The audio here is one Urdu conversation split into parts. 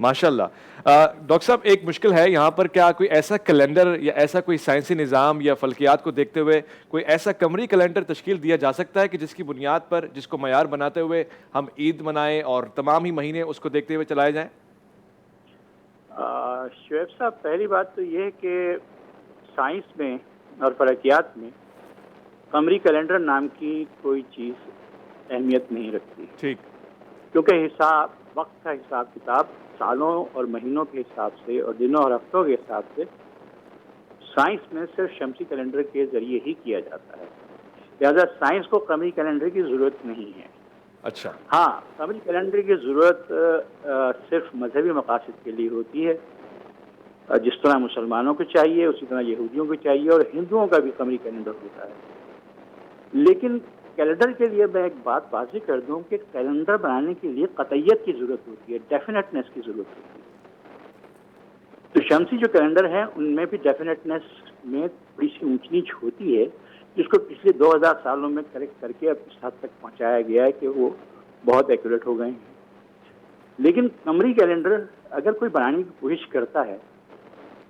ماشاءاللہ. ڈاکٹر صاحب ایک مشکل ہے یہاں پر, کیا کوئی ایسا کیلنڈر یا ایسا کوئی سائنسی نظام یا فلکیات کو دیکھتے ہوئے کوئی ایسا قمری کیلنڈر تشکیل دیا جا سکتا ہے کہ جس کی بنیاد پر, جس کو معیار بناتے ہوئے ہم عید منائیں اور تمام ہی مہینے اس کو دیکھتے ہوئے چلائے جائیں؟ شعیب صاحب, پہلی بات تو یہ ہے کہ سائنس میں اور فلکیات میں قمری کیلنڈر نام کی کوئی چیز اہمیت نہیں رکھتی. ٹھیک. کیونکہ حساب, وقت کا حساب کتاب سالوں اور مہینوں کے حساب سے اور دنوں اور ہفتوں کے حساب سے سائنس میں صرف شمسی کیلنڈر کے ذریعے ہی کیا جاتا ہے. لہٰذا سائنس کو قمری کیلنڈر کی ضرورت نہیں ہے. اچھا. ہاں, قمری کیلنڈر کی ضرورت صرف مذہبی مقاصد کے لیے ہوتی ہے, جس طرح مسلمانوں کو چاہیے اسی طرح یہودیوں کو چاہیے, اور ہندوؤں کا بھی قمری کیلنڈر ہوتا ہے. لیکن کیلنڈر کے لیے میں ایک بات واضح کر دوں کہ کیلنڈر بنانے کے لیے قطعیت کی ضرورت ہوتی ہے, ڈیفینیٹنیس کی ضرورت ہوتی ہے. تو شمسی جو کیلنڈر ہیں ان میں بھی ڈیفینیٹنیس میں تھوڑی سی اونچ نیچ ہوتی ہے, جس کو پچھلے 2000 سالوں میں کریکٹ کر کے اب اس حد تک پہنچایا گیا ہے کہ وہ بہت ایکوریٹ ہو گئے ہیں. لیکن قمری کیلنڈر اگر کوئی بنانے کی کوشش کرتا ہے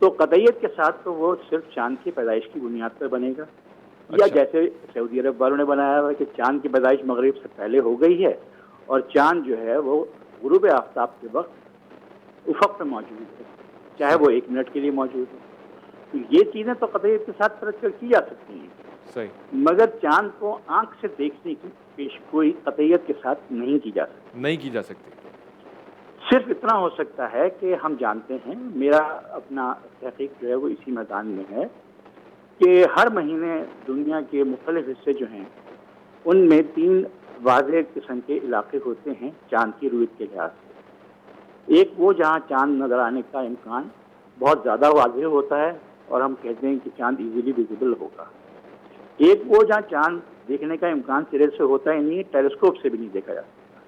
تو قطعیت کے ساتھ تو وہ صرف چاند کی پیدائش کی بنیاد پر بنے گا, یا جیسے سعودی عرب والوں نے بنایا ہوا کہ چاند کی پیدائش مغرب سے پہلے ہو گئی ہے اور چاند جو ہے وہ غروب آفتاب کے وقت افق پہ موجود ہے, چاہے وہ 1 منٹ کے لیے موجود ہو. تو یہ چیزیں تو قطعیت کے ساتھ پرکھ کی جا سکتی ہیں, صحیح, مگر چاند کو آنکھ سے دیکھنے کی پیشگوئی قطعیت کے ساتھ نہیں کی جا سکتی. نہیں کی جا سکتی. صرف اتنا ہو سکتا ہے کہ ہم جانتے ہیں, میرا اپنا تحقیق جو ہے وہ اسی میدان میں ہے, کہ ہر مہینے دنیا کے مختلف حصے جو ہیں ان میں 3 واضح قسم کے علاقے ہوتے ہیں چاند کی رویت کے لحاظ سے. ایک وہ جہاں چاند نظر آنے کا امکان بہت زیادہ واضح ہوتا ہے اور ہم کہتے ہیں کہ چاند ایزیلی ویزیبل ہوگا. ایک وہ جہاں چاند دیکھنے کا امکان سرے سے ہوتا ہی نہیں, ٹیلیسکوپ سے بھی نہیں دیکھا جا سکتا.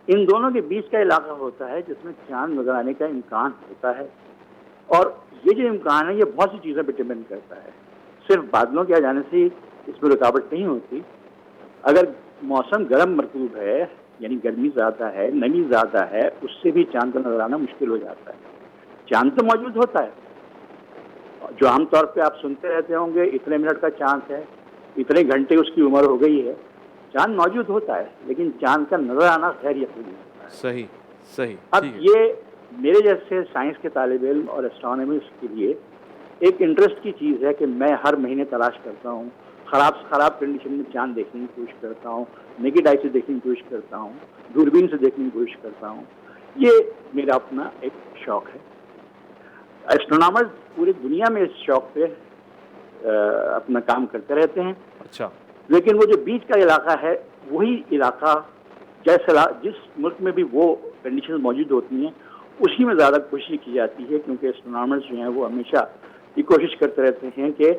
ان دونوں کے بیچ کا علاقہ ہوتا ہے جس میں چاند نظر آنے کا امکان ہوتا ہے, اور یہ جو امکان ہے یہ بہت سی چیزوں پہ ڈپینڈ کرتا ہے. صرف بادلوں کے آ جانے سے اس میں رکاوٹ نہیں ہوتی. اگر موسم گرم مرطوب ہے, یعنی گرمی زیادہ ہے, نمی زیادہ ہے, اس سے بھی چاند کا نظر آنا مشکل ہو جاتا ہے. چاند تو موجود ہوتا ہے, جو عام طور پہ آپ سنتے رہتے ہوں گے اتنے منٹ کا چاند ہے, اتنے گھنٹے اس کی عمر ہو گئی ہے. چاند موجود ہوتا ہے لیکن چاند کا نظر آنا غیر یقینی ہوتا ہے. صحیح صحیح. اب یہ میرے جیسے سائنس کے طالب علم اور اسٹرانومسٹ کے لیے ایک انٹرسٹ کی چیز ہے کہ میں ہر مہینے تلاش کرتا ہوں, خراب کنڈیشن میں چاند دیکھنے کی کوشش کرتا ہوں, نیکڈ آئی سے دیکھنے کی کوشش کرتا ہوں, دوربین سے دیکھنے کی کوشش کرتا ہوں. یہ میرا اپنا ایک شوق ہے. اسٹرونامرز پوری دنیا میں اس شوق پہ اپنا کام کرتے رہتے ہیں. اچھا. لیکن وہ جو بیچ کا علاقہ ہے وہی علاقہ جس ملک میں بھی وہ کنڈیشن موجود ہوتی ہیں اسی میں زیادہ کوشش کی جاتی ہے, کیونکہ اسٹرونامرز جو ہیں وہ ہمیشہ یہ کوشش کرتے رہتے ہیں کہ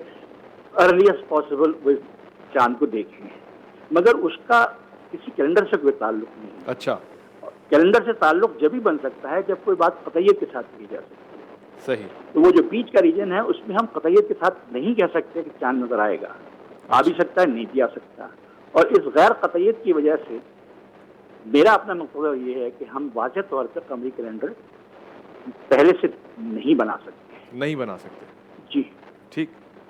ارلیسٹ پاسبل وہ چاند کو دیکھیں, مگر اس کا کسی کیلنڈر سے کوئی تعلق نہیں ہے. اچھا. کیلنڈر سے تعلق جب ہی بن سکتا ہے جب کوئی بات قطعیت کے ساتھ کی جا سکتی ہے. صحیح. تو وہ جو بیچ کا ریجن ہے اس میں ہم قطعیت کے ساتھ نہیں کہہ سکتے کہ چاند نظر آئے گا. آ بھی سکتا ہے, نہیں بھی آ سکتا. اور اس غیر قطعیت کی وجہ سے میرا اپنا مقصد یہ ہے کہ ہم واضح طور پر قمری کیلنڈر پہلے سے نہیں بنا سکتے. جی ٹھیک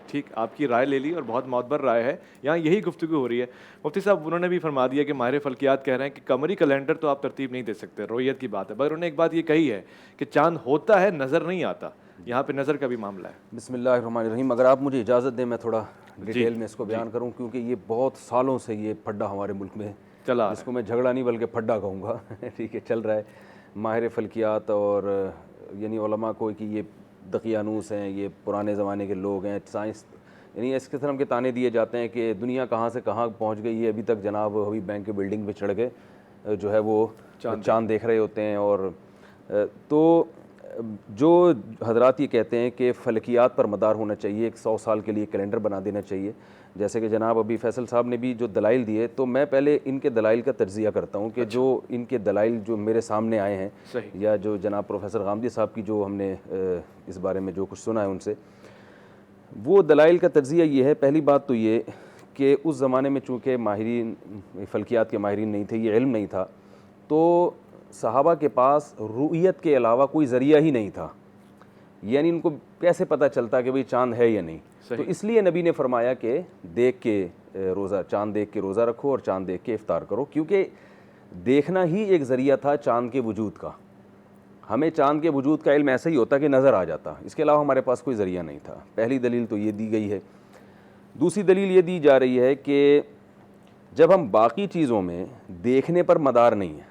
ٹھیک, آپ کی رائے لے لی اور بہت معتبر رائے ہے. یہاں یہی گفتگو ہو رہی ہے. مفتی صاحب انہوں نے بھی فرما دیا کہ ماہر فلکیات کہہ رہے ہیں کہ قمری کیلنڈر تو آپ ترتیب نہیں دے سکتے, رویت کی بات ہے, مگر انہوں نے ایک بات یہ کہی ہے کہ چاند ہوتا ہے نظر نہیں آتا. یہاں پہ نظر کا بھی معاملہ ہے. بسم اللہ الرحمن الرحیم. اگر آپ مجھے اجازت دیں میں تھوڑا ڈیٹیل میں اس کو بیان کروں, کیونکہ یہ بہت سالوں سے یہ پھڈا ہمارے ملک میں چلا, اس کو میں جھگڑا نہیں بلکہ پھڈا کہوں گا. ٹھیک ہے, چل رہا ہے. ماہر فلکیات اور یعنی علماء کو کہ یہ دقیانوس ہیں, یہ پرانے زمانے کے لوگ ہیں, سائنس یعنی اس قسم کے تانے دیے جاتے ہیں کہ دنیا کہاں سے کہاں پہنچ گئی ہے. ابھی تک جناب ابھی بینک کے بلڈنگ پہ چڑھ کے جو ہے وہ چاند دیکھ رہے ہوتے ہیں. اور تو جو حضرات یہ کہتے ہیں کہ فلکیات پر مدار ہونا چاہیے, ایک 100 سال کے لیے کیلنڈر بنا دینا چاہیے, جیسے کہ جناب ابھی فیصل صاحب نے بھی جو دلائل دیے, تو میں پہلے ان کے دلائل کا تجزیہ کرتا ہوں کہ جو ان کے دلائل جو میرے سامنے آئے ہیں, یا جو جناب پروفیسر غامدی صاحب کی جو ہم نے اس بارے میں جو کچھ سنا ہے ان سے, وہ دلائل کا تجزیہ یہ ہے. پہلی بات تو یہ کہ اس زمانے میں چونکہ ماہرین فلکیات کے ماہرین نہیں تھے, یہ علم نہیں تھا, تو صحابہ کے پاس رؤیت کے علاوہ کوئی ذریعہ ہی نہیں تھا، یعنی ان کو کیسے پتہ چلتا کہ بھئی چاند ہے یا نہیں. تو اس لیے نبی نے فرمایا کہ دیکھ کے روزہ، چاند دیکھ کے روزہ رکھو اور چاند دیکھ کے افطار کرو، کیونکہ دیکھنا ہی ایک ذریعہ تھا چاند کے وجود کا. ہمیں چاند کے وجود کا علم ایسا ہی ہوتا کہ نظر آ جاتا، اس کے علاوہ ہمارے پاس کوئی ذریعہ نہیں تھا. پہلی دلیل تو یہ دی گئی ہے. دوسری دلیل یہ دی جا رہی ہے کہ جب ہم باقی چیزوں میں دیکھنے پر مدار نہیں ہے،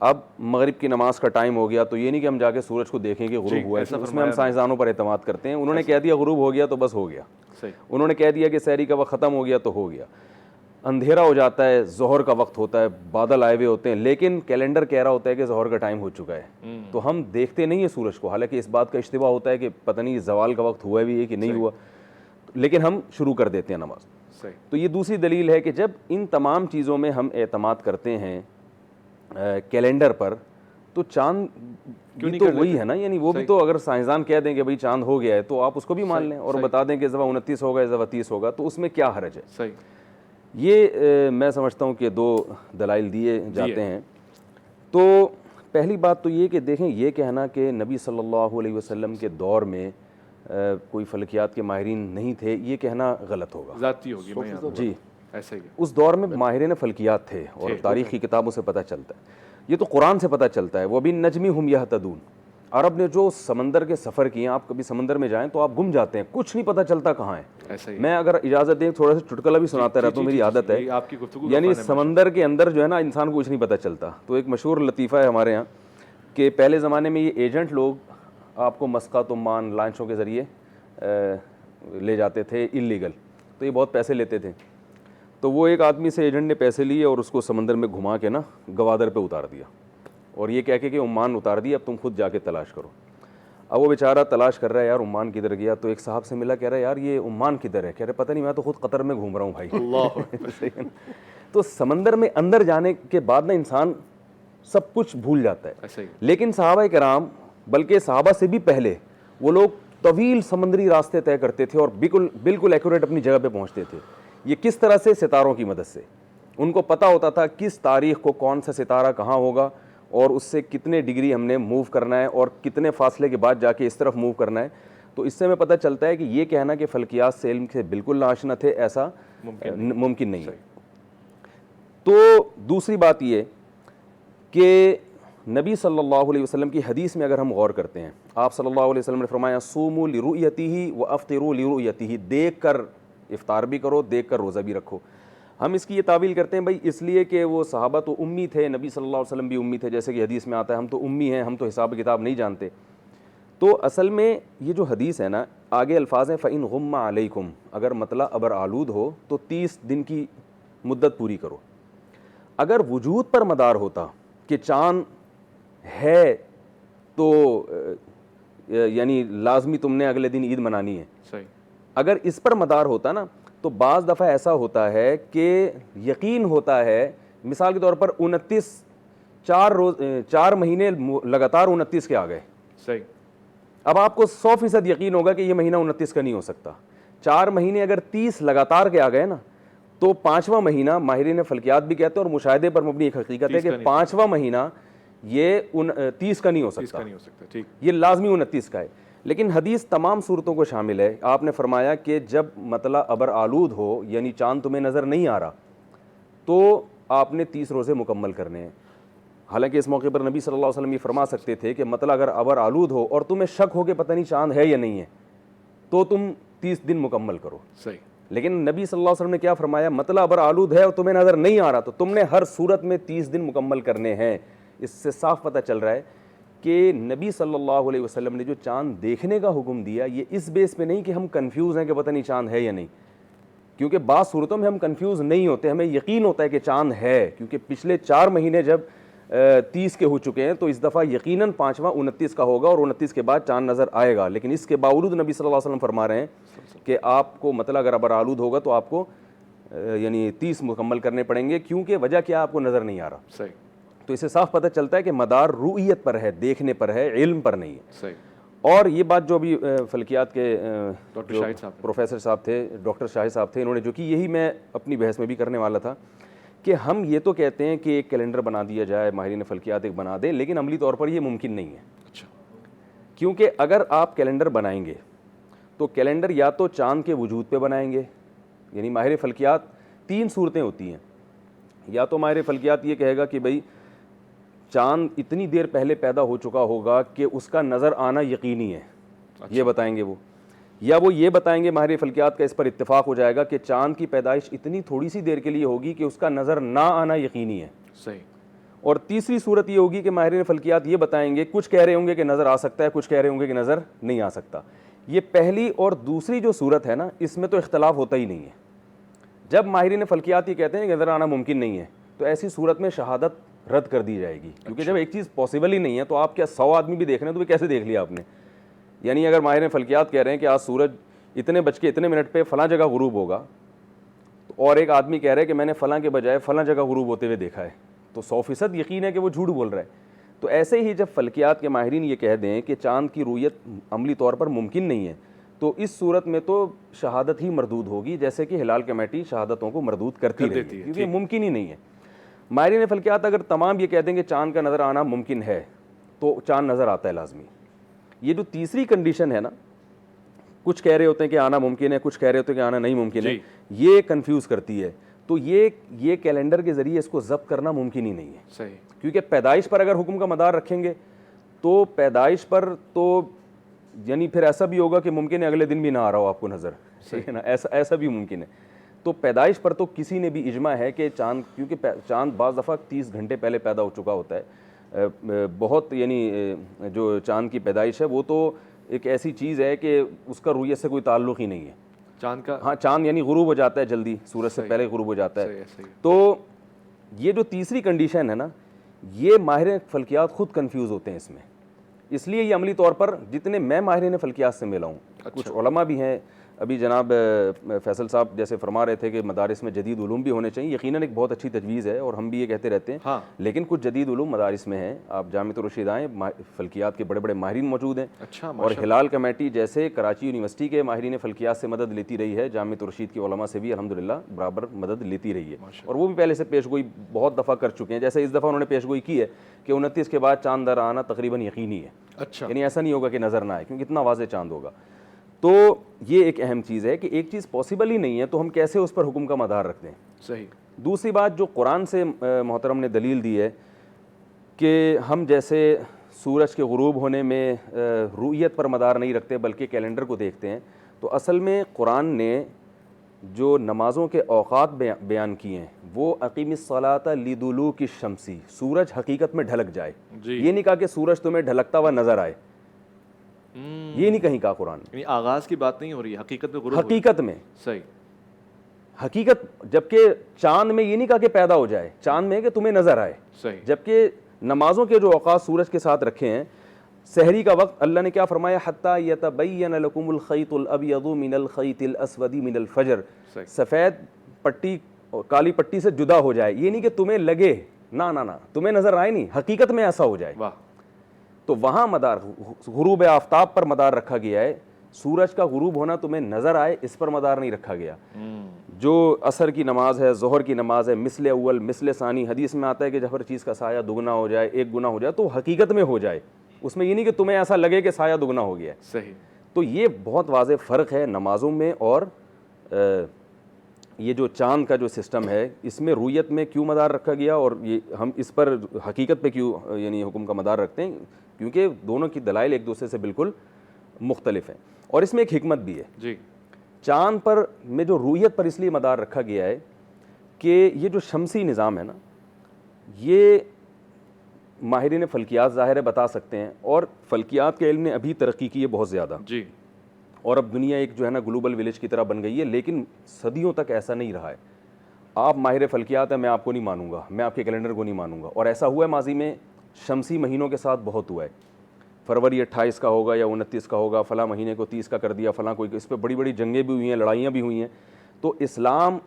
اب مغرب کی نماز کا ٹائم ہو گیا تو یہ نہیں کہ ہم جا کے سورج کو دیکھیں کہ غروب ہوا ہے، اس میں ہم سائنسدانوں پر اعتماد کرتے ہیں. انہوں نے کہہ دیا غروب ہو گیا تو بس ہو گیا. انہوں نے کہہ دیا کہ سحری کا وقت ختم ہو گیا تو ہو گیا. اندھیرا ہو جاتا ہے، ظہر کا وقت ہوتا ہے، بادل آئے ہوئے ہوتے ہیں، لیکن کیلنڈر کہہ رہا ہوتا ہے کہ ظہر کا ٹائم ہو چکا ہے، تو ہم دیکھتے نہیں ہیں سورج کو. حالانکہ اس بات کا اشتباہ ہوتا ہے کہ پتہ نہیں زوال کا وقت ہوا بھی ہے کہ نہیں ہوا، لیکن ہم شروع کر دیتے ہیں نماز. تو یہ دوسری دلیل ہے کہ جب ان تمام چیزوں میں ہم اعتماد کرتے ہیں کیلنڈر پر، تو چاند بھی تو وہی ہے نا، یعنی وہ بھی تو اگر سائنسدان کہہ دیں کہ بھئی چاند ہو گیا ہے تو آپ اس کو بھی مان لیں اور بتا دیں کہ اس دفعہ 29 ہوگا، اس دفعہ 30 ہوگا، تو اس میں کیا حرج ہے. یہ میں سمجھتا ہوں کہ دو دلائل دیے جاتے ہیں. تو پہلی بات تو یہ کہ دیکھیں، یہ کہنا کہ نبی صلی اللہ علیہ وسلم کے دور میں کوئی فلکیات کے ماہرین نہیں تھے، یہ کہنا غلط ہوگا، ذاتی ہوگی. جی ایسا ہی اس دور میں ماہرین فلکیات تھے اور تاریخی کتابوں سے پتہ چلتا ہے. یہ تو قرآن سے پتہ چلتا ہے. وَبِالنَّجْمِ هُمْ يَهْتَدُونَ. عرب نے جو سمندر کے سفر کیے ہیں، آپ کبھی سمندر میں جائیں تو آپ گم جاتے ہیں، کچھ نہیں پتہ چلتا کہاں ہے. میں اگر اجازت دیں تھوڑا سا چٹکلا بھی سناتا رہتا ہوں، میری عادت ہے. یعنی سمندر کے اندر جو ہے نا انسان کو کچھ نہیں پتہ چلتا. تو ایک مشہور لطیفہ ہے ہمارے یہاں کہ پہلے زمانے میں یہ ایجنٹ لوگ آپ کو مسقط، عمان، لانچوں کے ذریعے لے جاتے تھے اللیگل، تو یہ بہت پیسے لیتے تھے. تو وہ ایک آدمی سے ایجنٹ نے پیسے لیے اور اس کو سمندر میں گھما کے نا گوادر پہ اتار دیا اور یہ کہہ کے کہ عمان اتار دیا، اب تم خود جا کے تلاش کرو. اب وہ بیچارہ تلاش کر رہا ہے، یار عمان کدھر گیا؟ تو ایک صاحب سے ملا، کہہ رہا ہے یار یہ عمان کدھر ہے؟ کہہ رہے پتہ نہیں، میں تو خود قطر میں گھوم رہا ہوں بھائی. تو سمندر میں اندر جانے کے بعد نا انسان سب کچھ بھول جاتا ہے. لیکن صحابہ کرام، بلکہ صحابہ سے بھی پہلے، وہ لوگ طویل سمندری راستے طے کرتے تھے اور بالکل ایکوریٹ اپنی جگہ پہ پہنچتے تھے. یہ کس طرح سے؟ ستاروں کی مدد سے. ان کو پتہ ہوتا تھا کس تاریخ کو کون سا ستارہ کہاں ہوگا اور اس سے کتنے ڈگری ہم نے موو کرنا ہے اور کتنے فاصلے کے بعد جا کے اس طرف موو کرنا ہے. تو اس سے ہمیں پتہ چلتا ہے کہ یہ کہنا کہ فلکیات سے علم سے بالکل ناآشنا تھے، ایسا ممکن نہیں ہے. تو دوسری بات یہ کہ نبی صلی اللہ علیہ وسلم کی حدیث میں اگر ہم غور کرتے ہیں، آپ صلی اللہ علیہ وسلم نے فرمایا صوموا لرؤیتہ وافطروا لرؤیتہ، دیکھ کر افطار بھی کرو، دیکھ کر روزہ بھی رکھو. ہم اس کی یہ تعویل کرتے ہیں بھائی اس لیے کہ وہ صحابہ تو امی تھے، نبی صلی اللہ علیہ وسلم بھی امی تھے، جیسے کہ حدیث میں آتا ہے ہم تو امی ہیں، ہم تو حساب کتاب نہیں جانتے. تو اصل میں یہ جو حدیث ہے نا، آگے الفاظ ہیں فَإِنْ غُمَّ عَلَيْكُمْ، اگر مطلع ابر آلود ہو تو 30 دن کی مدت پوری کرو. اگر وجود پر مدار ہوتا کہ چاند ہے تو یعنی لازمی تم نے اگلے دن عید منانی ہے، اگر اس پر مدار ہوتا نا تو بعض دفعہ ایسا ہوتا ہے کہ یقین ہوتا ہے، مثال کے طور پر 4 مہینے لگاتار 29 کے آ گئے، اب آپ کو 100% یقین ہوگا کہ یہ مہینہ 29 کا نہیں ہو سکتا. 4 مہینے اگر 30 لگاتار کے آ گئے نا تو 5واں مہینہ، ماہرین فلکیات بھی کہتے ہیں اور مشاہدے پر مبنی ایک حقیقت ہے کہ 5واں مہینہ یہ 30 کا نہیں ہو سکتا، یہ لازمی 29 کا ہے. لیکن حدیث تمام صورتوں کو شامل ہے. آپ نے فرمایا کہ جب مطلع ابر آلود ہو، یعنی چاند تمہیں نظر نہیں آ رہا، تو آپ نے 30 روزے مکمل کرنے ہیں. حالانکہ اس موقع پر نبی صلی اللہ علیہ وسلم یہ فرما سکتے تھے کہ مطلع اگر ابر آلود ہو اور تمہیں شک ہو کہ پتہ نہیں چاند ہے یا نہیں ہے تو تم 30 دن مکمل کرو. لیکن نبی صلی اللہ علیہ وسلم نے کیا فرمایا؟ مطلع ابر آلود ہے اور تمہیں نظر نہیں آ رہا تو تم نے ہر صورت میں 30 دن مکمل کرنے ہیں. اس سے صاف پتہ چل رہا ہے کہ نبی صلی اللہ علیہ وسلم نے جو چاند دیکھنے کا حکم دیا، یہ اس بیس پہ نہیں کہ ہم کنفیوز ہیں کہ پتہ نہیں چاند ہے یا نہیں، کیونکہ بعض صورتوں میں ہم کنفیوز نہیں ہوتے، ہمیں یقین ہوتا ہے کہ چاند ہے، کیونکہ پچھلے 4 مہینے جب 30 کے ہو چکے ہیں تو اس دفعہ یقیناً 5واں 29 کا ہوگا اور 29 کے بعد چاند نظر آئے گا. لیکن اس کے باوجود نبی صلی اللہ علیہ وسلم فرما رہے ہیں کہ آپ کو مطلع اگر ابر آلود ہوگا تو آپ کو یعنی 30 مکمل کرنے پڑیں گے، کیونکہ وجہ کیا آپ کو نظر نہیں آ رہا. تو اسے صاف پتہ چلتا ہے کہ مدار رؤیت پر ہے، دیکھنے پر ہے، علم پر نہیں ہے. اور یہ بات جو ابھی فلکیات کے پروفیسر صاحب تھے، ڈاکٹر شاہد صاحب تھے، انہوں نے جو کہ یہی میں اپنی بحث میں بھی کرنے والا تھا کہ ہم یہ تو کہتے ہیں کہ ایک کیلنڈر بنا دیا جائے, ماہرین فلکیات ایک بنا دیں, لیکن عملی طور پر یہ ممکن نہیں ہے. اچھا. کیونکہ اگر آپ کیلنڈر بنائیں گے تو کیلنڈر یا تو چاند کے وجود پہ بنائیں گے, یعنی ماہر فلکیات 3 صورتیں ہوتی ہیں. یا تو ماہر فلکیات یہ کہے گا کہ بھئی چاند اتنی دیر پہلے پیدا ہو چکا ہوگا کہ اس کا نظر آنا یقینی ہے, یہ بتائیں گے وہ. یا وہ یہ بتائیں گے, ماہر فلکیات کا اس پر اتفاق ہو جائے گا کہ چاند کی پیدائش اتنی تھوڑی سی دیر کے لیے ہوگی کہ اس کا نظر نہ آنا یقینی ہے. صحیح. اور تیسری صورت یہ ہوگی کہ ماہرین فلکیات یہ بتائیں گے, کچھ کہہ رہے ہوں گے کہ نظر آ سکتا ہے, کچھ کہہ رہے ہوں گے کہ نظر نہیں آ سکتا. یہ پہلی اور دوسری جو صورت ہے نا, اس میں تو اختلاف ہوتا ہی نہیں ہے. جب ماہرین فلکیات یہ کہتے ہیں کہ نظر آنا ممکن نہیں ہے, تو ایسی صورت میں شہادت رد کر دی جائے گی, کیونکہ جب ایک چیز پاسبل ہی نہیں ہے تو آپ کیا 100 آدمی بھی دیکھ رہے ہیں تو وہ کیسے دیکھ لیا آپ نے. یعنی اگر ماہرین فلکیات کہہ رہے ہیں کہ آج سورج اتنے بج کے اتنے منٹ پہ فلاں جگہ غروب ہوگا, اور ایک آدمی کہہ رہا ہے کہ میں نے فلاں کے بجائے فلاں جگہ غروب ہوتے ہوئے دیکھا ہے, تو 100% یقین ہے کہ وہ جھوٹ بول رہا ہے. تو ایسے ہی جب فلکیات کے ماہرین یہ کہہ دیں کہ چاند کی رویت عملی طور پر ممکن نہیں ہے, تو اس صورت میں تو شہادت ہی مردود ہوگی, جیسے کہ ہلال کمیٹی شہادتوں کو مردود کرتی رہی ہے, کیونکہ ممکن ہی نہیں ہے. ماہرین فلکیات اگر تمام یہ کہہ دیں کہ چاند کا نظر آنا ممکن ہے, تو چاند نظر آتا ہے لازمی. یہ جو تیسری کنڈیشن ہے نا, کچھ کہہ رہے ہوتے ہیں کہ آنا ممکن ہے, کچھ کہہ رہے ہوتے ہیں کہ آنا نہیں ممکن ہے, یہ کنفیوز کرتی ہے. تو یہ کیلنڈر کے ذریعے اس کو ضبط کرنا ممکن ہی نہیں ہے. صحیح. کیونکہ پیدائش پر اگر حکم کا مدار رکھیں گے تو پیدائش پر تو یعنی پھر ایسا بھی ہوگا کہ ممکن ہے اگلے دن بھی نہ آ رہا ہو آپ کو نظر, صحیح ہے نا, ایسا بھی ممکن ہے. تو پیدائش پر تو کسی نے بھی اجماع ہے کہ چاند, کیونکہ چاند بعض دفعہ 30 گھنٹے پہلے پیدا ہو چکا ہوتا ہے, بہت یعنی جو چاند کی پیدائش ہے وہ تو ایک ایسی چیز ہے کہ اس کا رویت سے کوئی تعلق ہی نہیں ہے. چاند کا, ہاں, چاند یعنی غروب ہو جاتا ہے جلدی, سورج سے پہلے غروب ہو جاتا ہے. تو یہ جو تیسری کنڈیشن ہے نا, یہ ماہر فلکیات خود کنفیوز ہوتے ہیں اس میں. اس لیے یہ عملی طور پر جتنے میں ماہرین فلکیات سے ملا ہوں, کچھ علماء بھی ہیں, ابھی جناب فیصل صاحب جیسے فرما رہے تھے کہ مدارس میں جدید علوم بھی ہونے چاہیے, یقیناً ایک بہت اچھی تجویز ہے اور ہم بھی یہ کہتے رہتے ہیں, لیکن کچھ جدید علوم مدارس میں ہیں. آپ جامعۃ الرشید آئیں, فلکیات کے بڑے بڑے ماہرین موجود ہیں. اور ہلال کمیٹی جیسے کراچی یونیورسٹی کے ماہرین فلکیات سے مدد لیتی رہی ہے, جامعۃ الرشید کے علماء سے بھی الحمدللہ برابر مدد لیتی رہی ہے, اور وہ بھی پہلے سے پیش گوئی بہت دفعہ کر چکے ہیں. جیسے اس دفعہ انہوں نے پیش گوئی کی ہے کہ 29 کے بعد چاند نظر آنا تقریباً یقینی ہے. اچھا, یعنی ایسا نہیں ہوگا کہ نظر نہ آئے, کیونکہ اتنا واضح چاند ہوگا. تو یہ ایک اہم چیز ہے کہ ایک چیز پاسبل ہی نہیں ہے تو ہم کیسے اس پر حکم کا مدار رکھتے ہیں. صحیح. دوسری بات جو قرآن سے محترم نے دلیل دی ہے کہ ہم جیسے سورج کے غروب ہونے میں رؤیت پر مدار نہیں رکھتے بلکہ کیلنڈر کو دیکھتے ہیں, تو اصل میں قرآن نے جو نمازوں کے اوقات بیان کیے ہیں وہ اقیم الصلاۃ لدلوک الشمس, سورج حقیقت میں ڈھلک جائے. یہ نہیں کہا کہ سورج تمہیں ڈھلکتا ہوا نظر آئے, یہ نہیں کہیں کہا قرآن. یعنی آغاز کی بات نہیں ہو رہی ہے, حقیقت میں غروب, حقیقت میں. صحیح. حقیقت, جبکہ چاند میں یہ نہیں کہا کہ پیدا ہو جائے, چاند میں کہ تمہیں نظر آئے. صحیح. جبکہ نمازوں کے جو اوقات سورج کے ساتھ رکھے ہیں, سحری کا وقت اللہ نے کیا فرمایا, حتی یتبین لکم الخیط الابیض من الخیط الاسود من الفجر, سفید پٹی اور کالی پٹی سے جدا ہو جائے. یہ نہیں کہ تمہیں لگے, نہ تمہیں نظر آئے نہیں, حقیقت میں ایسا ہو جائے. واہ. تو وہاں مدار غروب آفتاب پر مدار رکھا گیا ہے, سورج کا غروب ہونا تمہیں نظر آئے اس پر مدار نہیں رکھا گیا. جو عصر کی نماز ہے, ظہر کی نماز ہے, مثل اول مثل ثانی, حدیث میں آتا ہے کہ جب ہر چیز کا سایہ دگنا ہو جائے, 1 گنا ہو جائے, تو حقیقت میں ہو جائے, اس میں یہ نہیں کہ تمہیں ایسا لگے کہ سایہ دگنا ہو گیا ہے. صحیح. تو یہ بہت واضح فرق ہے نمازوں میں, اور یہ جو چاند کا جو سسٹم ہے اس میں رؤیت میں کیوں مدار رکھا گیا, اور یہ ہم اس پر حقیقت پہ کیوں یعنی حکم کا مدار رکھتے ہیں, کیونکہ دونوں کی دلائل ایک دوسرے سے بالکل مختلف ہیں. اور اس میں ایک حکمت بھی ہے. جی. چاند پر میں جو رؤیت پر اس لیے مدار رکھا گیا ہے کہ یہ جو شمسی نظام ہے نا, یہ ماہرین فلکیات ظاہر ہے بتا سکتے ہیں, اور فلکیات کے علم نے ابھی ترقی کی ہے بہت زیادہ. جی. اور اب دنیا ایک جو ہے نا گلوبل ولیج کی طرح بن گئی ہے, لیکن صدیوں تک ایسا نہیں رہا ہے. آپ ماہر فلکیات ہیں, میں آپ کو نہیں مانوں گا, میں آپ کے کیلنڈر کو نہیں مانوں گا, اور ایسا ہوا ہے ماضی میں شمسی مہینوں کے ساتھ بہت ہوا ہے. فروری 28 کا ہوگا یا 29 کا ہوگا, فلاں مہینے کو 30 کا کر دیا, فلاں کوئی, اس پہ بڑی بڑی جنگیں بھی ہوئی ہیں, لڑائیاں بھی ہوئی ہیں. تو اسلام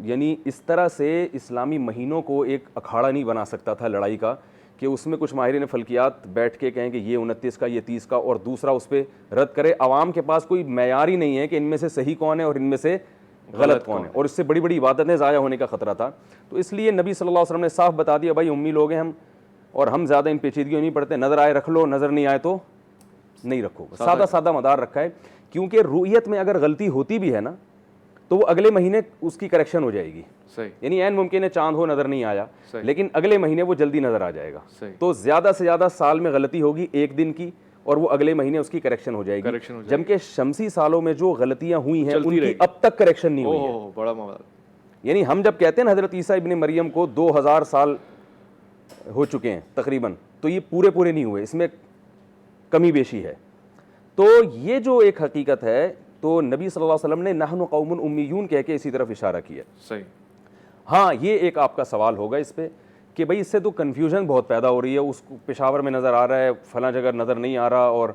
یعنی اس طرح سے اسلامی مہینوں کو ایک اکھاڑا نہیں بنا سکتا تھا لڑائی کا, کہ اس میں کچھ ماہرین فلکیات بیٹھ کے کہیں کہ یہ 29 کا, یہ 30 کا, اور دوسرا اس پہ رد کرے. عوام کے پاس کوئی معیار ہی نہیں ہے کہ ان میں سے صحیح کون ہے اور ان میں سے غلط کون ہے، اور اس سے بڑی بڑی عبادتیں ضائع ہونے کا خطرہ تھا. تو اس لیے نبی صلی اللہ علیہ وسلم نے صاف بتا دیا بھائی امی لوگ ہیں ہم، اور ہم زیادہ ان پیچیدگیوں نہیں پڑھتے، نظر آئے رکھ لو، نظر نہیں آئے تو نہیں رکھو. سادہ سادہ مدار رکھا ہے، کیونکہ رؤیت میں اگر غلطی ہوتی بھی ہے نا تو وہ اگلے مہینے اس کی کریکشن ہو جائے گی. صحیح. یعنی عین ممکن ہے چاند ہو نظر نہیں آیا، صحیح. لیکن اگلے مہینے وہ جلدی نظر آ جائے گا. صحیح. تو زیادہ سے زیادہ سال میں غلطی ہوگی ایک دن کی، اور وہ اگلے مہینے اس کی کریکشن ہو جائے گی. جبکہ شمسی سالوں میں جو غلطیاں ہوئی ہیں ان کی اب تک کریکشن نہیں ہوئی ہے. بڑا معاملہ. یعنی ہم جب کہتے ہیں نا حضرت عیسیٰ ابن مریم کو 2000 سال ہو چکے ہیں تقریباً، تو یہ پورے نہیں ہوئے، اس میں کمی بیشی ہے. تو یہ جو ایک حقیقت ہے، تو نبی صلی اللہ علیہ وسلم نے نحن قوم امیون کہہ کے اسی طرف اشارہ کیا. صحیح. ہاں یہ ایک آپ کا سوال ہوگا اس پہ کہ بھائی اس سے تو کنفیوژن بہت پیدا ہو رہی ہے، اس کو پشاور میں نظر آ رہا ہے، فلاں جگہ نظر نہیں آ رہا، اور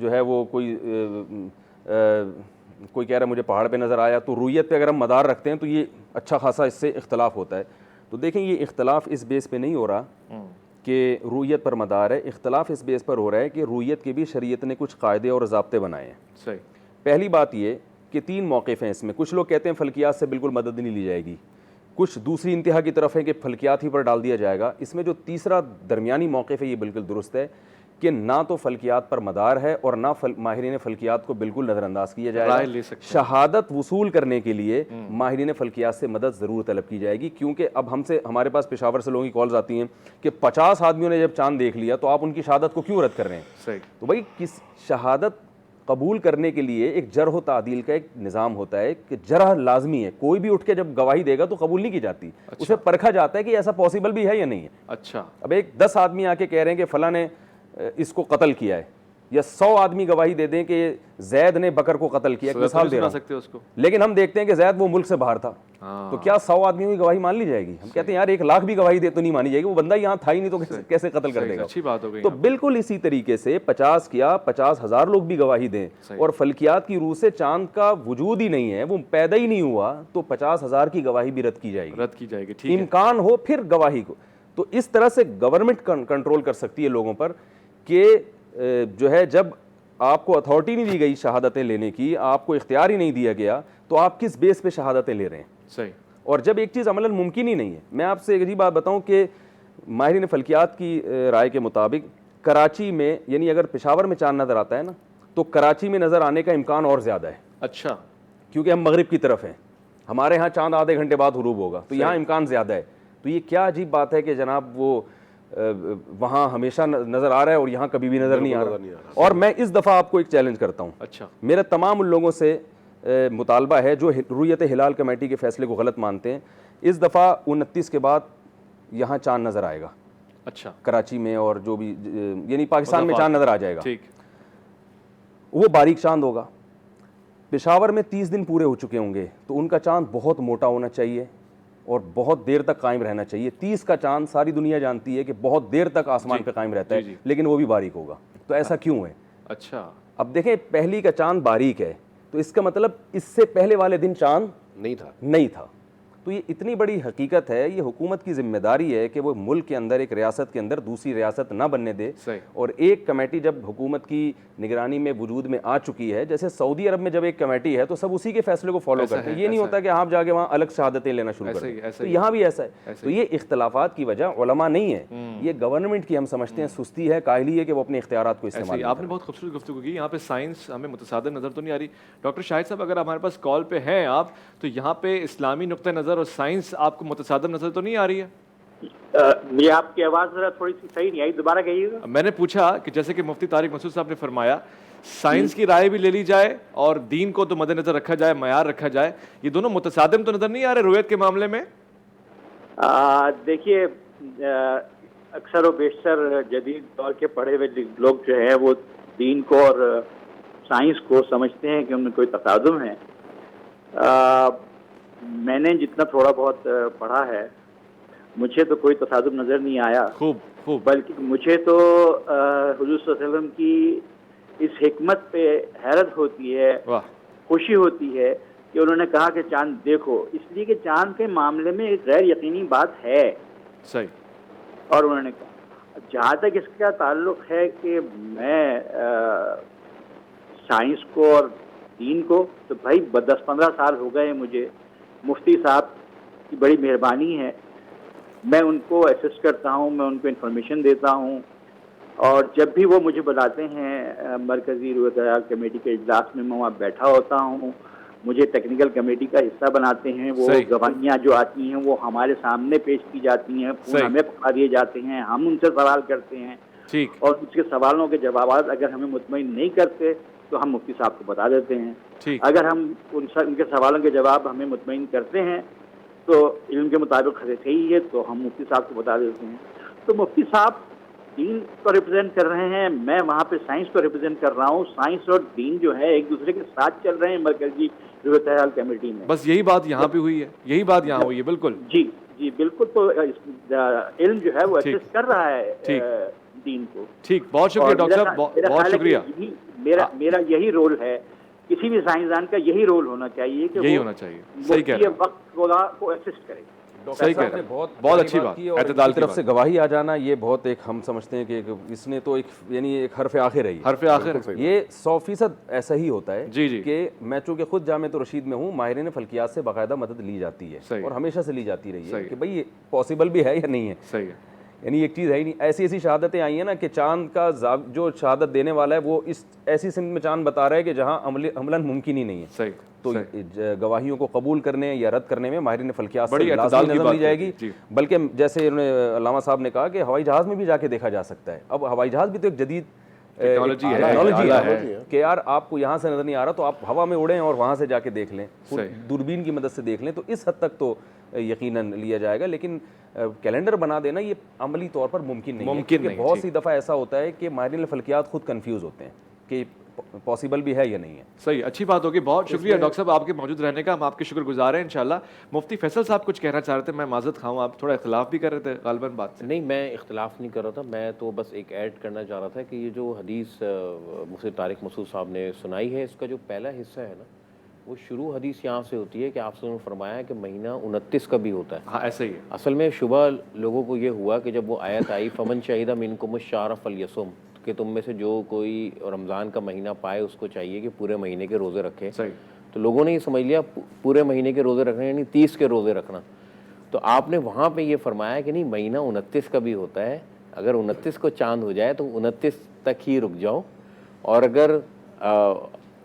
جو ہے وہ کوئی کہہ رہا ہے مجھے پہاڑ پہ نظر آیا. تو رؤیت پہ اگر ہم مدار رکھتے ہیں تو یہ اچھا خاصا اس سے اختلاف ہوتا ہے. تو دیکھیں یہ اختلاف اس بیس پہ نہیں ہو رہا کہ رؤیت پر مدار ہے، اختلاف اس بیس پر ہو رہا ہے کہ رؤیت کے بھی شریعت نے کچھ قاعدے اور ضابطے بنائے ہیں. صحیح. پہلی بات یہ کہ 3 موقف ہیں اس میں. کچھ لوگ کہتے ہیں فلکیات سے بالکل مدد نہیں لی جائے گی، کچھ دوسری انتہا کی طرف ہے کہ فلکیات ہی پر ڈال دیا جائے گا. اس میں جو تیسرا درمیانی موقف ہے یہ بالکل درست ہے کہ نہ تو فلکیات پر مدار ہے اور نہ ماہرین فلکیات کو بالکل نظر انداز کیا جائے گا. شہادت وصول کرنے کے لیے ماہرین فلکیات سے مدد ضرور طلب کی جائے گی، کیونکہ اب ہمارے پاس پشاور سے لوگوں کی کالز آتی ہیں کہ 50 آدمیوں نے جب چاند دیکھ لیا تو آپ ان کی شہادت کو کیوں رد کر رہے ہیں. صحیح. تو بھائی کس شہادت قبول کرنے کے لیے ایک جرح و تعدیل کا ایک نظام ہوتا ہے کہ جرح لازمی ہے. کوئی بھی اٹھ کے جب گواہی دے گا تو قبول نہیں کی جاتی. اسے پرکھا جاتا ہے کہ ایسا پاسبل بھی ہے یا نہیں ہے. اچھا. اب ایک 10 آدمی آ کے کہہ رہے ہیں کہ فلاں نے اس کو قتل کیا ہے، یا 100 آدمی گواہی دے دیں کہ زید نے بکر کو قتل کیا، مثال دے رہا ہوں، لیکن ہم دیکھتے ہیں کہ زید وہ ملک سے باہر تھا، تو کیا 100 آدمیوں کی گواہی مان لی جائے گی؟ ہم کہتے ہیں یار 1 لاکھ بھی گواہی دے تو نہیں مانی جائے گی، وہ بندہ یہاں تھا ہی نہیں تو کیسے قتل کر دے گا. اچھی بات ہو گئی. تو بالکل اسی طریقے سے 50 کیا 50,000 لوگ بھی گواہی دیں اور فلکیات کی روح سے چاند کا وجود ہی نہیں ہے، وہ پیدا ہی نہیں ہوا، تو 50,000 کی گواہی بھی رد کی جائے گی. امکان ہو پھر گواہی کو. تو اس طرح سے گورنمنٹ کنٹرول کر سکتی ہے لوگوں پر کہ جو ہے جب آپ کو اتھارٹی نہیں دی گئی شہادتیں لینے کی، آپ کو اختیار ہی نہیں دیا گیا، تو آپ کس بیس پہ شہادتیں لے رہے ہیں. صحیح. اور جب ایک چیز عملاً ممکن ہی نہیں ہے، میں آپ سے ایک بات بتاؤں کہ ماہرین فلکیات کی رائے کے مطابق کراچی میں، یعنی اگر پشاور میں چاند نظر آتا ہے نا تو کراچی میں نظر آنے کا امکان اور زیادہ ہے. اچھا. کیونکہ ہم مغرب کی طرف ہیں، ہمارے ہاں چاند آدھے گھنٹے بعد غروب ہوگا، تو یہاں امکان زیادہ ہے. تو یہ کیا عجیب بات ہے کہ جناب وہ وہاں ہمیشہ نظر آ رہا ہے اور یہاں کبھی بھی نظر نہیں آ رہا. اور میں اس دفعہ آپ کو ایک چیلنج کرتا ہوں. اچھا. میرا تمام ان لوگوں سے مطالبہ ہے جو رؤیت ہلال کمیٹی کے فیصلے کو غلط مانتے ہیں، اس دفعہ 29 کے بعد یہاں چاند نظر آئے گا. اچھا. کراچی میں اور جو بھی یعنی پاکستان میں چاند نظر آ جائے گا. ٹھیک. وہ باریک چاند ہوگا. پشاور میں 30 دن پورے ہو چکے ہوں گے تو ان کا چاند بہت موٹا ہونا چاہیے اور بہت دیر تک قائم رہنا چاہیے. 30 کا چاند ساری دنیا جانتی ہے کہ بہت دیر تک آسمان پہ قائم رہتا ہے، لیکن وہ بھی باریک ہوگا. تو ایسا کیوں ہے؟ اچھا. اب دیکھیں پہلی کا چاند باریک ہے تو اس کا مطلب اس سے پہلے والے دن چاند نہیں تھا. تو یہ اتنی بڑی حقیقت ہے، یہ حکومت کی ذمہ داری ہے کہ وہ ملک کے اندر ایک ریاست کے اندر دوسری ریاست نہ بننے دے. اور ایک کمیٹی جب حکومت کی نگرانی میں وجود میں آ چکی ہے، جیسے سعودی عرب میں جب ایک کمیٹی ہے تو سب اسی کے فیصلے کو فالو کرتے ہیں. یہ نہیں ہوتا کہ آپ جا کے وہاں الگ شہادتیں لینا شروع کر دیں. تو یہاں بھی ایسا ہے. تو یہ اختلافات کی وجہ علماء نہیں ہے، یہ گورنمنٹ کی ہم سمجھتے ہیں سستی ہے، کاہلی ہے کہ وہ اپنے اختیارات کو استعمال. آپ نے بہت خوبصورت گفتگو کی. یہاں پہ سائنس ہمیں متصادم نظر تو نہیں آ رہی. ڈاکٹر شاہد صاحب اگر ہمارے پاس کال پہ ہیں آپ، تو یہاں پہ اسلامی نقطہ نظر اور سائنس آپ کو متصادم نظر تو نہیں آ رہی ہے؟ یہ آپ کی آواز ذرا تھوڑی سی صحیح نہیں آئی، دوبارہ کہیے گا. میں نے پوچھا کہ جیسے کہ مفتی طارق مسعود صاحب نے فرمایا سائنس کی رائے بھی لے لی جائے اور دین کو تو مد نظر رکھا جائے، معیار رکھا جائے، یہ دونوں متصادم تو نظر نہیں آ رہے رؤیت کے معاملے میں؟ دیکھیے اکثر و بیشتر جدید دور کے پڑھے ہوئے لوگ جو ہیں وہ دین کو اور سائنس کو سمجھتے ہیں کہ ان میں کوئی تصادم ہے. میں نے جتنا تھوڑا بہت پڑھا ہے مجھے تو کوئی تصادم نظر نہیں آیا. خوب. بلکہ مجھے تو حضور صلی اللہ علیہ وسلم کی اس حکمت پہ حیرت ہوتی ہے، خوشی ہوتی ہے کہ انہوں نے کہا کہ چاند دیکھو، اس لیے کہ چاند کے معاملے میں ایک غیر یقینی بات ہے. صحیح. اور انہوں نے کہا جہاں تک اس کا تعلق ہے کہ میں سائنس کو اور دین کو، تو بھائی 10-15 سال ہو گئے مجھے، مفتی صاحب کی بڑی مہربانی ہے، میں ان کو اسسٹ کرتا ہوں، میں ان کو انفارمیشن دیتا ہوں، اور جب بھی وہ مجھے بلاتے ہیں مرکزی رویت حیات کمیٹی کے اجلاس میں وہاں بیٹھا ہوتا ہوں، مجھے ٹیکنیکل کمیٹی کا حصہ بناتے ہیں، وہ صحیح. گواہیاں جو آتی ہیں وہ ہمارے سامنے پیش کی جاتی ہیں، فون صحیح. ہمیں پکڑا دیے جاتے ہیں، ہم ان سے سوال کرتے ہیں، ٹھیک. اور اس کے سوالوں کے جوابات اگر ہمیں مطمئن نہیں کرتے تو ہم مفتی صاحب کو بتا دیتے ہیں، ٹھیک. اگر ہم ان کے سوالوں کے جواب ہمیں مطمئن کرتے ہیں تو علم کے مطابق صحیح ہے تو ہم مفتی صاحب کو بتا دیتے ہیں. تو مفتی صاحب دین کو ریپرزینٹ کر رہے ہیں، میں وہاں پہ سائنس کو ریپرزینٹ کر رہا ہوں، سائنس اور دین جو ہے ایک دوسرے کے ساتھ چل رہے ہیں مرکزی رویت حیات کمیٹی میں. بس یہی بات یہاں پہ ہوئی ہے، یہی بات یہاں ہوئی ہے. بالکل جی جی بالکل. تو علم جو ہے وہ ٹھیک. اسسٹ کر رہا ٹھیک. ہے دین کو. ٹھیک. بہت شکریہ ڈاکٹر صاحب، میرا بہت خیال ہے شکریہ. کہ میرا یہی رول ہے، کسی بھی سائنسدان کا یہی رول ہونا چاہیے کہ یہی وہ ہونا چاہیے. صحیح کہہ مفتی رہے ہیں. وقت کو اسسٹ کرے. صحیح کہہ صاحب رہے نے ہیں. بہت بہت اچھی بات کی، اور اعتدال کی کی طرف بات. سے گواہی آ جانا یہ بہت ایک ہم سمجھتے ہیں کہ اس نے تو ایک یعنی ایک حرف آخر ہے، حرف آخر ہے. یہ 100% ایسا ہی ہوتا ہے جی جی. کہ میں چونکہ خود جامعۃ الرشید میں ہوں، ماہرین فلکیات سے باقاعدہ مدد لی جاتی ہے، صحیح. اور ہمیشہ سے لی جاتی رہی ہے صحیح. کہ بھئی یہ پاسبل بھی ہے یا نہیں ہے. صحیح ہے. یعنی ایک چیز ہے ہی نہیں. ایسی ایسی شہادتیں آئی ہیں نا کہ چاند کا جو شہادت دینے والا ہے وہ اس ایسی سمت میں چاند بتا رہا ہے کہ جہاں عملاً ممکن ہی نہیں ہے. صحیح. تو گواہیوں کو قبول کرنے یا رد کرنے میں ماہرین فلکیات سے بڑی لازمی اعتدال کی نظر بات لی جائے گی. جی. بلکہ جیسے انہوں نے علامہ صاحب نے کہا کہ ہوائی جہاز میں بھی جا کے دیکھا جا سکتا ہے. اب ہوائی جہاز بھی تو ایک جدید ٹیکنالوجی ہے کہ یار آپ کو یہاں سے نظر نہیں آ رہا تو آپ ہوا میں اڑیں اور وہاں سے جا کے دیکھ لیں، دوربین کی مدد سے دیکھ لیں. تو اس حد تک تو یقیناً لیا جائے گا، لیکن کیلنڈر بنا دینا یہ عملی طور پر ممکن نہیں ہے، کیونکہ بہت سی دفعہ ایسا ہوتا ہے کہ ماہرین فلکیات خود کنفیوز ہوتے ہیں کہ پاسبل بھی ہے یا نہیں ہے. صحیح. اچھی بات ہوگی. بہت شکریہ ڈاکٹر صاحب آپ کے موجود رہنے کا، ہم آپ کے شکر گزار ہیں. انشاءاللہ مفتی فیصل صاحب کچھ کہنا چاہ رہے تھے، میں معذرت خواہوں، آپ تھوڑا اختلاف بھی کر رہے تھے غالباً بات سے. نہیں، میں اختلاف نہیں کر رہا تھا، میں تو بس ایک ایڈ کرنا چاہ رہا تھا کہ یہ جو حدیث مفتی طارق مسعود صاحب نے سنائی ہے، اس کا جو پہلا حصہ ہے نا، وہ شروع حدیث یہاں سے ہوتی ہے کہ آپ نے فرمایا کہ مہینہ 29 کا بھی ہوتا ہے. ہاں ایسا ہی ہے. اصل میں شبہ لوگوں کو یہ ہوا کہ جب وہ آیت آئی فمن شہید منکم الشہر فلیصم، کہ تم میں سے جو کوئی رمضان کا مہینہ پائے اس کو چاہیے کہ پورے مہینے کے روزے رکھے. صحیح. تو لوگوں نے یہ سمجھ لیا پورے مہینے کے روزے رکھنا یعنی 30 کے روزے رکھنا. تو آپ نے وہاں پہ یہ فرمایا کہ نہیں، مہینہ 29 کا بھی ہوتا ہے، اگر 29 کو چاند ہو جائے تو 29 تک ہی رک جاؤ، اور اگر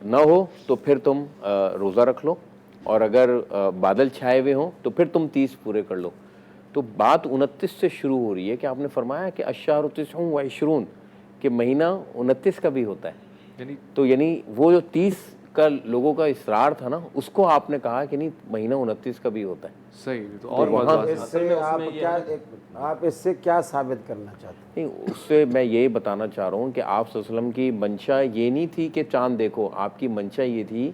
نہ ہو تو پھر تم روزہ رکھ لو، اور اگر بادل چھائے ہوئے ہوں تو پھر تم 30 پورے کر لو. تو بات 29 سے شروع ہو رہی ہے کہ آپ نے فرمایا کہ الشہر 29 کہ مہینہ 29 کا بھی ہوتا ہے. تو یعنی وہ جو 30 کا لوگوں کا اصرار تھا نا، اس کو آپ نے کہا کہ نہیں مہینہ 29 کا بھی ہوتا ہے. صحیح. تو اور آپ اس سے کیا ثابت کرنا چاہتے ہیں؟ نہیں، اس سے میں یہی بتانا چاہ رہا ہوں کہ آپ صلی اللہ علیہ وسلم کی منشا یہ نہیں تھی کہ چاند دیکھو، آپ کی منشا یہ تھی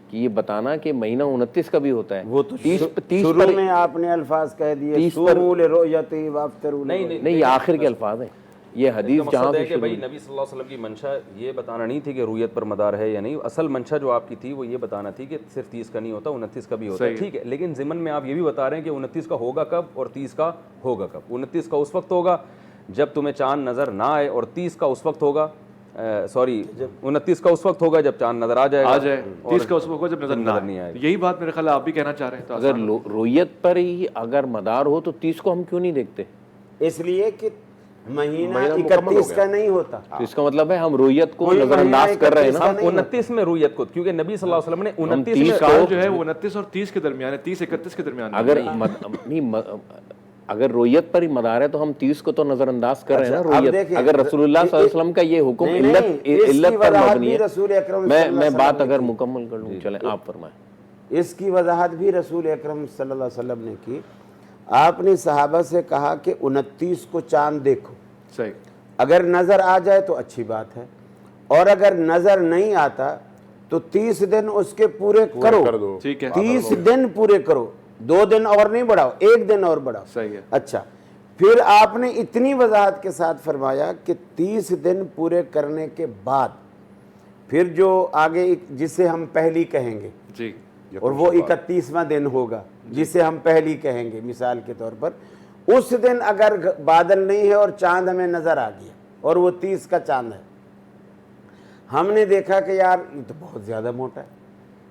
کہ یہ بتانا کہ مہینہ 29 کا بھی ہوتا ہے. وہ تو شروع میں آپ نے الفاظ کہہ دیے صوموا لرؤیتہ وافطروا. نہیں، یہ آخر کے الفاظ ہیں. یہ حدیث جہاں ہے کہ بھائی نبی صلی اللہ علیہ وسلم کی منشا یہ بتانا نہیں تھی کہ رویت پر مدار ہے یا نہیں. اصل منشا جو آپ کی تھی وہ یہ بتانا تھی کہ صرف 30 کا نہیں ہوتا، 29 کا بھی ہوتا ہے. ٹھیک ہے، لیکن ضمن میں آپ یہ بھی بتا رہے ہیں کہ 29 کا ہوگا کب اور 30 کا ہوگا کب. 29 کا اس وقت ہوگا جب تمہیں چاند نظر نہ آئے، اور 30 کا اس وقت ہوگا 29 کا اس وقت ہوگا جب چاند نظر آ جائے، 30 کا اس وقت ہوگا جب نظر نہیں آئے. یہی بات میرے خیال ہے آپ بھی کہنا چاہ رہے ہیں. تو اگر رویت پر ہی اگر مدار ہو تو 30 کو ہم کیوں نہیں دیکھتے؟ اس لیے کہ مہینہ 31 کا نہیں ہوتا. تو اس کا مطلب ہے ہم رویت کو نظر انداز کر رہے ہیں نا. ہم 29 میں رویت کو، کیونکہ نبی صلی اللہ علیہ وسلم نے 29 میں سال جو ہے وہ 29 اور 30 کے درمیان ہے، 30-31 کے درمیان. اگر رویت پر ہی مدار ہے تو ہم 30 کو تو نظر انداز کر رہے ہیں نا رویت. اگر رسول اللہ صلی اللہ علیہ وسلم کا یہ حکم علت پر مبنی ہے. میں بات اگر مکمل کر لوں، چلیں آپ فرمائیں. اس کی وضاحت بھی رسول اکرم صلی اللہ علیہ وسلم نے کی. آپ نے صحابہ سے کہا کہ 29 کو چاند دیکھو. صحیح. اگر نظر آ جائے تو اچھی بات ہے، اور اگر نظر نہیں آتا تو 30 دن اس کے پورے کرو. ٹھیک ہے، 30 دن پورے کرو، 2 دن اور نہیں بڑھاؤ، 1 دن اور بڑھاؤ. صحیح ہے. اچھا، پھر آپ نے اتنی وضاحت کے ساتھ فرمایا کہ 30 دن پورے کرنے کے بعد پھر جو آگے جسے ہم پہلی کہیں گے، جی، اور وہ 31واں دن ہوگا جسے ہم پہلی کہیں گے مثال کے طور پر، اس دن اگر بادل نہیں ہے اور چاند ہمیں نظر آ گیا اور وہ 30 کا چاند ہے، ہم نے دیکھا کہ یار یہ تو بہت زیادہ موٹا ہے،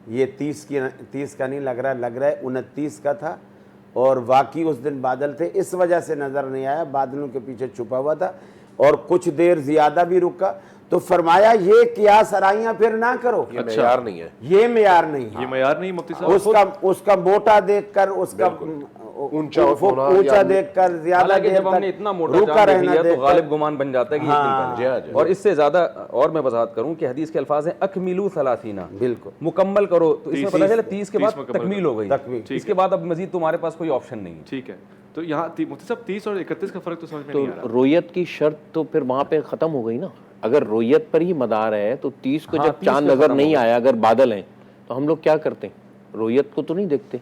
یہ 30 کا نہیں لگ رہا ہے 29 کا تھا، اور واقعی اس دن بادل تھے، اس وجہ سے نظر نہیں آیا، بادلوں کے پیچھے چھپا ہوا تھا اور کچھ دیر زیادہ بھی رکا، تو فرمایا یہ قیاس آرائیاں پھر نہ کرو، یہ معیار نہیں ہے، یہ معیار نہیں ہے، یہ معیار نہیں مفتی صاحب، اس کا موٹا دیکھ کر، اس کا اونچا دیکھ کر، زیادہ حالانکہ دیر جب ہم نے تک اتنا موٹا روکا چاند دیکھ رہنا لیا تو دیکھ غالب گمان بن جاتا ہے کہ ایک دن پہلے، اور اس سے زیادہ اور میں وضاحت کروں کہ حدیث کے الفاظ ہیں اکملو ثلاثین، بالکل مکمل کرو، تو اس میں پتہ چلا 30 کے بعد تکمیل ہو گئی، اس کے بعد اب مزید تمہارے پاس کوئی آپشن نہیں ہے۔ ٹھیک ہے، تو یہاں مفتی صاحب 30 اور 31 کا فرق تو سمجھ میں نہیں آ رہا۔ تو رویت کی شرط تو پھر وہاں پہ ختم ہو گئی نا، اگر رویت پر ہی مدار ہے تو 30 کو جب چاند نظر نہیں آیا، اگر بادل ہیں تو ہم لوگ کیا کرتے ہیں؟ رویت کو تو نہیں دیکھتے،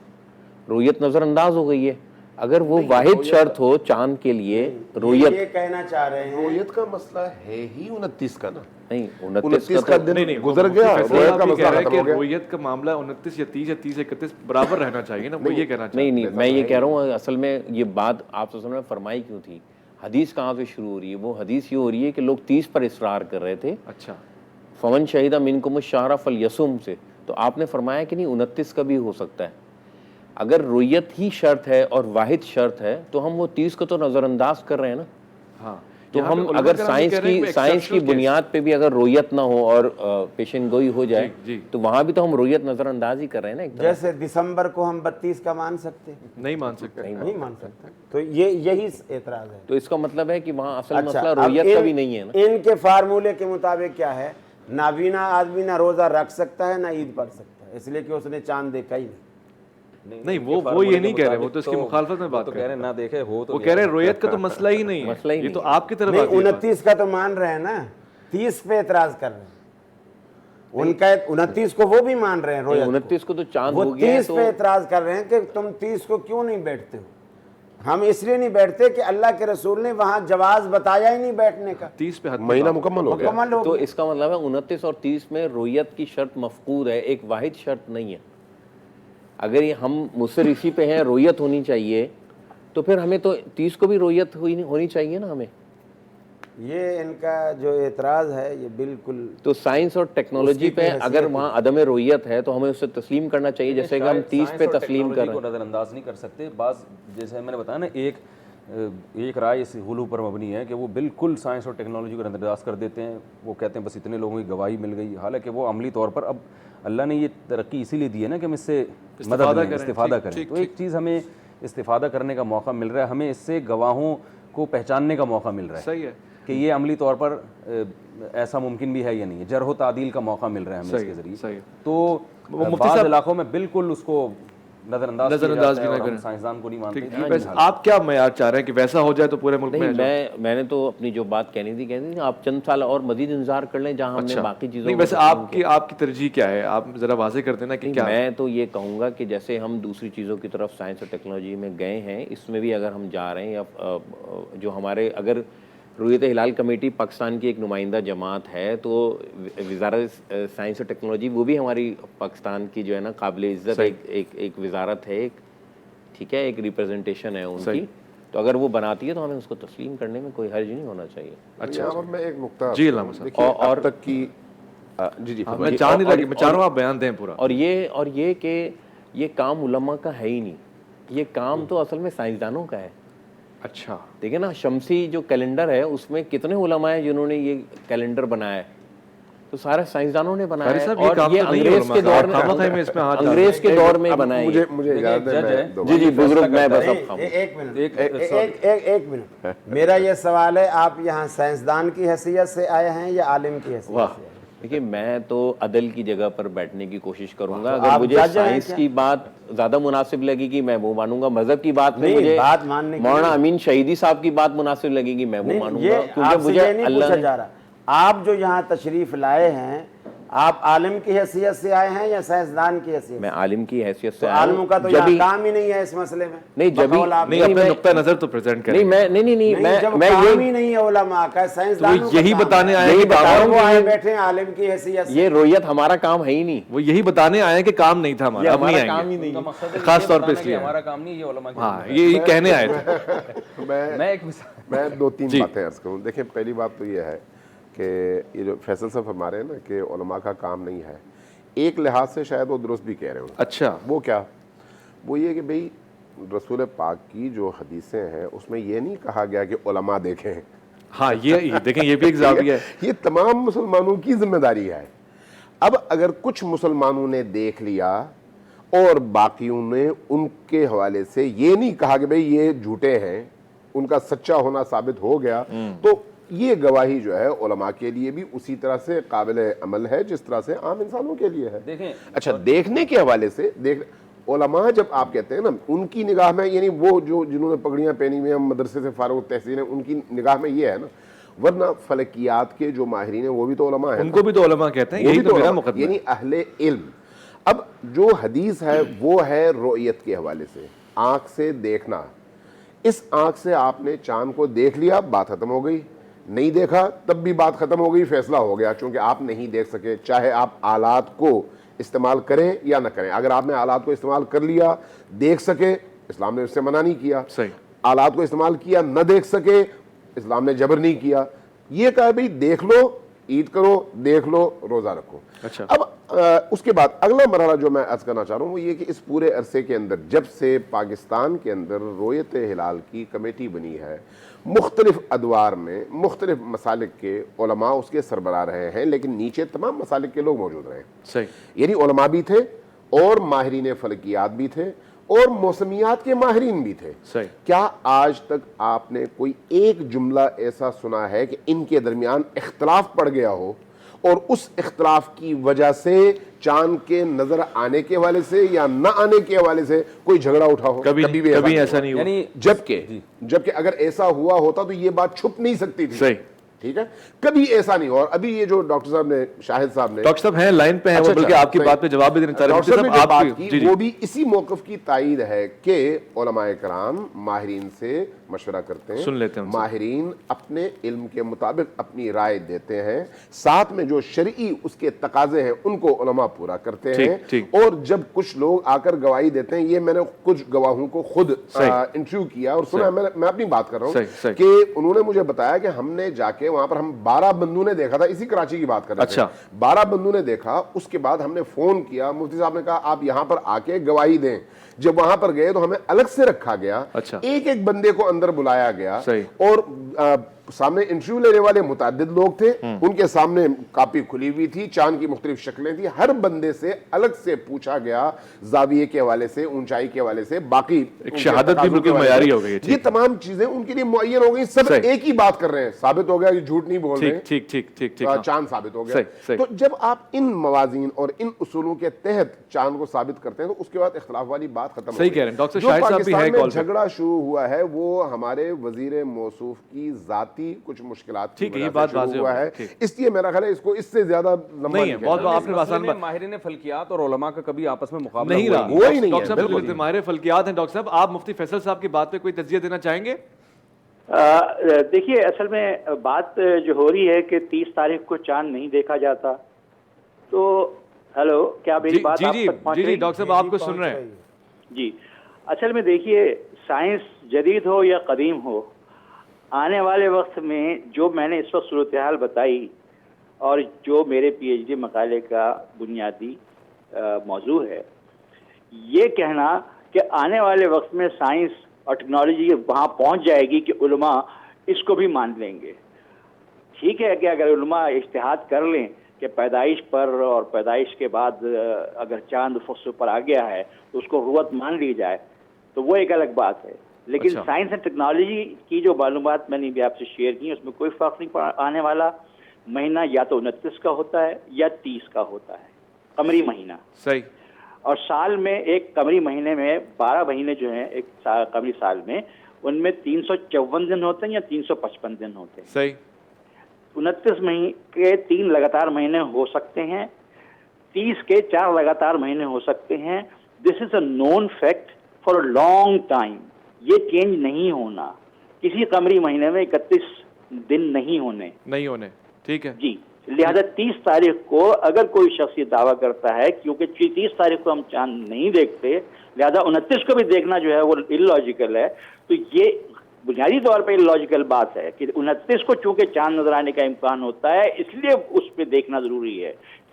رویت نظر انداز ہو گئی ہے۔ اگر وہ واحد شرط ہو چاند کے لیے، رویت یہ کہنا چاہ رہے ہیں، رویت کا مسئلہ ہے ہی 29 کا نا، نہیں 29 کا دن نہیں گزر گیا، رویت کا مسئلہ ختم ہو گیا۔ رویت کا معاملہ 29 یا 30 یا 30 31 برابر رہنا چاہیے نا، وہ یہ کہنا چاہیے۔ نہیں میں یہ کہہ رہا ہوں اصل میں یہ بات آپ صلی اللہ علیہ وسلم نے فرمائی کیوں تھی، حدیث کہاں سے شروع ہو رہی ہے؟ وہ حدیث یہ ہو رہی ہے کہ لوگ 30 پر اصرار کر رہے تھے، اچھا، فمن شہید منکم الشہر فلیصم سے، تو آپ نے فرمایا کہ نہیں 29 کا بھی ہو سکتا ہے۔ اگر رویت ہی شرط ہے اور واحد شرط ہے تو ہم وہ 30 کو تو نظر انداز کر رہے ہیں نا۔ ہاں، تو ہم اگر سائنس کی بنیاد پہ بھی اگر رویت نہ ہو اور پیشن گوئی ہو جائے تو وہاں بھی تو ہم رویت نظر انداز ہی کر رہے ہیں نا ایک طرح۔ جیسے دسمبر کو ہم 32 کا مان سکتے ہیں؟ نہیں مان سکتے، نہیں مان سکتے، تو یہی اعتراض ہے۔ تو اس کا مطلب ہے کہ وہاں اصل مسئلہ رویت کا بھی نہیں ہے نا۔ ان کے فارمولے کے مطابق کیا ہے، نابینا آدمی نہ روزہ رکھ سکتا ہے نہ عید پڑھ سکتا ہے، اس لیے کہ اس نے چاند دیکھا ہی نہیں۔ نہیں وہ یہ نہیں کہہ رہے، وہ تو اس کی مخالفت میں بات کر رہے ہیں، نہ دیکھے ہو تو وہ کہہ رہے ہیں رویت کا تو مسئلہ ہی نہیں ہے، یہ تو آپ کی طرف نہیں، آتی ہے۔ 29 کا تو مان رہے ہیں نا، 30 پہ اعتراض کر رہے ہیں، ان کا 29 کو وہ بھی مان رہے ہیں رویت کو، 29 کو تو چاند وہ ہو گیا 30 پہ اعتراض کر رہے ہیں کہ تم 30 کو کیوں نہیں بیٹھتے ہو؟ ہم اس لیے نہیں بیٹھتے کہ اللہ کے رسول نے وہاں جواز بتایا ہی نہیں بیٹھنے کا، 30 پہ مہینہ مکمل ہو گیا۔ مکمل ہو تو گیا۔ اس کا مطلب ہے 29 اور 30 میں رویت کی شرط مفقود ہے، ایک واحد شرط نہیں ہے۔ اگر یہ ہم مصر اسی پہ ہیں رویت ہونی چاہیے تو پھر ہمیں تو 30 کو بھی رویت ہونی چاہیے نا ہمیں۔ یہ ان کا جو اعتراض ہے یہ بالکل، تو سائنس اور ٹیکنالوجی پہ اگر وہاں عدم رویت ہے تو ہمیں اسے تسلیم کرنا چاہیے، جیسے کہ ہم 30 پہ تسلیم کر رہے ہیں۔ کو نظر انداز نہیں کر سکتے، بعض جیسے میں نے بتایا نا، ایک رائے اس غلو پر مبنی ہے کہ وہ بالکل سائنس اور ٹیکنالوجی کو نظر انداز کر دیتے ہیں، وہ کہتے ہیں بس اتنے لوگوں کی گواہی مل گئی، حالانکہ وہ عملی طور پر اب اللہ نے یہ ترقی اسی لیے دی ہے نا کہ ہم اس سے مدد لیں، استفادہ کریں، تو ایک چیز ہمیں استفادہ کرنے کا موقع مل رہا ہے، ہمیں اس سے گواہوں کو پہچاننے کا موقع مل رہا ہے، صحیح ہے کہ یہ عملی طور پر ایسا ممکن بھی ہے یا نہیں ہے، جرح و تعدیل کا موقع مل رہا ہے ہمیں اس کے ذریعے۔ تو بعض علاقوں میں بالکل اس کو نظر انداز بھی نہ کریں، سائنسدان کو نہیں مانتے۔ آپ کیا معیار چاہ رہے ہیں کہ ویسا ہو جائے تو پورے ملک میں؟ میں نے تو اپنی جو بات کہنی تھی آپ چند سال اور مزید انتظار کر لیں جہاں ہم نے باقی چیزوں نہیں، ویسے آپ کی ترجیح کیا ہے؟ آپ ذرا واضح کر دینا کہ کیا۔ میں تو یہ کہوں گا کہ جیسے ہم دوسری چیزوں کی طرف سائنس اور ٹیکنالوجی میں گئے ہیں، اس میں بھی اگر ہم جا رہے ہیں، یا جو ہمارے اگر رویت ہلال کمیٹی پاکستان کی ایک نمائندہ جماعت ہے تو وزارت سائنس اور ٹیکنالوجی وہ بھی ہماری پاکستان کی جو ہے نا قابل عزت ایک وزارت ہے، ٹھیک ہے، ایک ریپرزنٹیشن ہے ان کی، تو اگر وہ بناتی ہے تو ہمیں اس کو تسلیم کرنے میں کوئی حرج نہیں ہونا چاہیے۔ اچھا، میں ایک نقطہ جی علامہ صاحب، اور تک کی جی میں چاہ رہا ہوں آپ بیان دیں پورا۔ اور یہ کہ یہ کام علماء کا ہے ہی نہیں، یہ کام تو اصل میں سائنسدانوں کا ہے۔ اچھا، دیکھیں نا، شمسی جو کیلنڈر ہے اس میں کتنے علماء ہیں جنہوں نے یہ کیلنڈر بنایا ہے، تو سارے سائنسدانوں نے بنایا ہے، اور یہ انگریز کے دور میں بنایا ہے۔ مجھے یاد ہے، جی بزرگ، میں بس اب ایک منٹ، میرا یہ سوال ہے، آپ یہاں سائنسدان کی حیثیت سے آئے ہیں یا عالم کی حیثیت سے آئے ہیں؟ دیکھیے، میں تو عدل کی جگہ پر بیٹھنے کی کوشش کروں گا، اگر مجھے سائنس کی بات زیادہ مناسب لگے گی میں وہ مانوں گا، مذہب کی بات میں مجھے مولانا امین شہیدی صاحب کی بات مناسب لگے گی میں وہ مانوں گا، کیونکہ مجھے اللہ نے، جا رہا آپ جو یہاں تشریف لائے ہیں، آپ عالم کی حیثیت سے آئے ہیں یا سائنسدان کی حیثیت سے؟ میں عالم کی حیثیت سے عالموں کا تو یہاں کام ہی نہیں ہے اس مسئلے میں، نہیں جبھی نہیں اپنے نقطہ نظر تو پریزنٹ کریں، میں کام ہی نہیں ہے علماء کا، سائنسدانوں کا یہی بتانے آئے کہ آئے بیٹھے ہیں عالم کی حیثیت سے، یہ رویت ہمارا کام ہے ہی نہیں، وہ یہی بتانے آئے کہ کام نہیں تھا ہمارا، اب نہیں آئیں گے، خاص طور پہ اس لیے ہمارا کام نہیں، یہ علماء کی، ہاں یہ کہنے آئے تھے۔ میں 2-3 باتیں عرض کروں۔ دیکھیں، پہلی بات تو یہ ہے کہ یہ جو فیصل صاحب فرما رہے ہیں نا کہ علماء کا کام نہیں ہے، ایک لحاظ سے شاید وہ درست بھی کہہ رہے ہوں. اچھا وہ کیا؟ وہ یہ کہ بھئی رسول پاک کی جو حدیثیں ہیں اس میں یہ نہیں کہا گیا کہ علماء دیکھیں. ہاں یہ دیکھیں یہ بھی ایک زاویہ ہے. یہ تمام مسلمانوں کی ذمہ داری ہے. اب اگر کچھ مسلمانوں نے دیکھ لیا اور باقیوں نے ان کے حوالے سے یہ نہیں کہا کہ بھئی یہ جھوٹے ہیں, ان کا سچا ہونا ثابت ہو گیا, تو یہ گواہی جو ہے علماء کے لیے بھی اسی طرح سے قابل عمل ہے جس طرح سے عام انسانوں کے لیے ہے. دیکھیں اچھا, دیکھنے کے حوالے سے علماء جب آپ کہتے ہیں نا, ان کی نگاہ میں یعنی وہ جو جنہوں نے پگڑیاں پہنی ہوئی ہیں, مدرسے سے فارغ التحصیل ہیں, ان کی نگاہ میں یہ ہے نا, ورنہ فلکیات کے جو ماہرین ہیں وہ بھی تو علماء ہیں, ان کو بھی تو علماء کہتے ہیں, یہی تو میرا مقدمہ ہے. یعنی اہل علم. اب جو حدیث ہے وہ ہے رؤیت کے حوالے سے, آنکھ سے دیکھنا. اس آنکھ سے آپ نے چاند کو دیکھ لیا, بات ختم ہو گئی. نہیں دیکھا تب بھی بات ختم ہو گئی, فیصلہ ہو گیا, چونکہ آپ نہیں دیکھ سکے, چاہے آپ آلات کو استعمال کریں یا نہ کریں. اگر آپ نے آلات کو استعمال کر لیا, دیکھ سکے, اسلام نے اس سے منع نہیں کیا. صحیح. آلات کو استعمال کیا, نہ دیکھ سکے, اسلام نے جبر نہیں کیا. یہ کہا بھئی دیکھ لو, عید کرو, دیکھ لو, روزہ رکھو. اچھا. اب اس کے بعد اگلا مرحلہ جو میں عرض کرنا چاہ رہا ہوں وہ یہ کہ اس پورے عرصے کے اندر جب سے پاکستان کے اندر رؤیت ہلال کی کمیٹی بنی ہے, مختلف ادوار میں مختلف مسالک کے علماء اس کے سربراہ رہے ہیں, لیکن نیچے تمام مسالک کے لوگ موجود رہے ہیں. صحیح. یعنی علماء بھی تھے اور ماہرین فلکیات بھی تھے اور موسمیات کے ماہرین بھی تھے. صحیح. کیا آج تک آپ نے کوئی ایک جملہ ایسا سنا ہے کہ ان کے درمیان اختلاف پڑ گیا ہو اور اس اختلاف کی وجہ سے چاند کے نظر آنے کے حوالے سے یا نہ آنے کے حوالے سے کوئی جھگڑا اٹھا ہو؟ کبھی ایسا نہیں ہوا. یعنی جبکہ اگر ایسا ہوا ہوتا تو یہ بات چھپ نہیں سکتی تھی. صحیح. ٹھیک ہے, کبھی ایسا نہیں. اور ابھی یہ جو ڈاکٹر صاحب نے, شاہد صاحب نے, ڈاکٹر صاحب ہیں لائن پہ ہیں, وہ بلکہ آپ کی بات پہ جواب بھی دینا چاہ رہے ہیں. ڈاکٹر صاحب نے جو بات کی جی وہ بھی اسی موقف کی تائید ہے کہ علماء کرام ماہرین سے مشورہ کرتے ہیں, سن لیتے ہیں, ماہرین اپنے علم کے مطابق اپنی رائے دیتے ہیں, ساتھ میں جو شرعی اس کے تقاضے ہیں ان کو علماء پورا کرتے ہیں. اور جب کچھ لوگ آ کر گواہی دیتے ہیں, یہ میں نے کچھ گواہوں کو خود انٹرویو کیا اور سنا, میں اپنی بات کر رہا ہوں کہ انہوں نے مجھے بتایا کہ ہم نے جا کے وہاں پر ہم 12 بندوں نے دیکھا تھا, اسی کراچی کی بات کر رہے تھے. 12 بندوں نے دیکھا. اس کے بعد ہم نے فون کیا, مفتی صاحب نے کہا آپ یہاں پر آ کے گواہی دیں. جب وہاں پر گئے تو ہمیں الگ سے رکھا گیا, ایک ایک بندے کو اندر بلایا گیا اور سامنے انٹرویو لینے والے متعدد لوگ تھے, ان کے سامنے کاپی کھلی ہوئی تھی, چاند کی مختلف شکلیں تھی, ہر بندے سے الگ سے پوچھا گیا زاویے کے حوالے سے, اونچائی کے حوالے سے, باقی شہادت بھی بالکل معیاری ہو گئی. یہ تمام چیزیں ان کے لیے معین ہو گئی, سب ایک ہی بات کر رہے ہیں, ثابت ہو گیا کہ جھوٹ نہیں بول رہے, ٹھیک چاند ثابت ہو گیا. تو جب آپ ان موازین اور ان اصولوں کے تحت چاند کو ثابت کرتے ہیں تو اس کے بعد اختلاف والی بات ختم ہو گئی. جو پاکستان میں جھگڑا شروع ہوا ہے وہ ہمارے وزیر موصوف کی ذاتی کچھ مشکلات کی وجہ سے شروع ہوا ہے, اس لیے میرا خیال ہے اس کو اس سے زیادہ لمبا نہیں ہے. ماہرین فلکیات اور علماء کا کبھی آپس میں مقابلہ نہیں رہا. وہی نہیں ڈاکٹر صاحب ماہر فلکیات ہیں, ڈاکٹر صاحب آپ مفتی فیصل صاحب کی بات پہ کوئی تجزیہ دینا چاہیں گے؟ دیکھیے اصل میں بات جو ہو رہی ہے کہ 30 تاریخ کو چاند نہیں دیکھا جاتا, تو ہیلو کیا میری بات آپ تک پہنچ رہی ہے؟ ڈاکٹر صاحب آپ کو سن رہے ہیں. جی, اصل میں دیکھیے سائنس جدید ہو یا قدیم ہو, آنے والے وقت میں جو میں نے اس وقت صورتحال بتائی اور جو میرے پی ایچ ڈی مقالے کا بنیادی موضوع ہے, یہ کہنا کہ آنے والے وقت میں سائنس اور ٹیکنالوجی وہاں پہنچ جائے گی کہ علماء اس کو بھی مان لیں گے. ٹھیک ہے کہ اگر علماء اجتہاد کر لیں کہ پیدائش پر اور پیدائش کے بعد اگر چاند افق پر آ گیا ہے تو اس کو رؤیت مان لی جائے تو وہ ایک الگ بات ہے. لیکن سائنس اینڈ ٹیکنالوجی کی جو معلومات میں نے بھی آپ سے شیئر کی اس میں کوئی فرق نہیں آنے والا. مہینہ یا تو 29 کا ہوتا ہے یا 30 کا ہوتا ہے, قمری مہینہ. صحیح. اور سال میں ایک قمری مہینے میں 12 مہینے جو ہیں ایک قمری سال میں, ان میں 354 دن ہوتے ہیں یا 355 دن ہوتے ہیں. صحیح. 29 مہینے کے 3 لگاتار مہینے ہو سکتے ہیں, 30 کے 4 لگاتار مہینے ہو سکتے ہیں. This is a known fact for a long time. یہ چینج نہیں ہونا. کسی قمری مہینے میں 31 دن نہیں ہونے. ٹھیک ہے جی. لہذا 30 تاریخ کو اگر کوئی شخص یہ دعویٰ کرتا ہے, کیونکہ 30 تاریخ کو ہم چاند نہیں دیکھتے لہذا 29 کو بھی دیکھنا جو ہے وہ اللاجیکل ہے, تو یہ بنیادی طور پہ اللاجیکل بات ہے کہ 29 کو چونکہ چاند نظر آنے کا امکان ہوتا ہے اس لیے اس پہ دیکھنا ضروری ہے.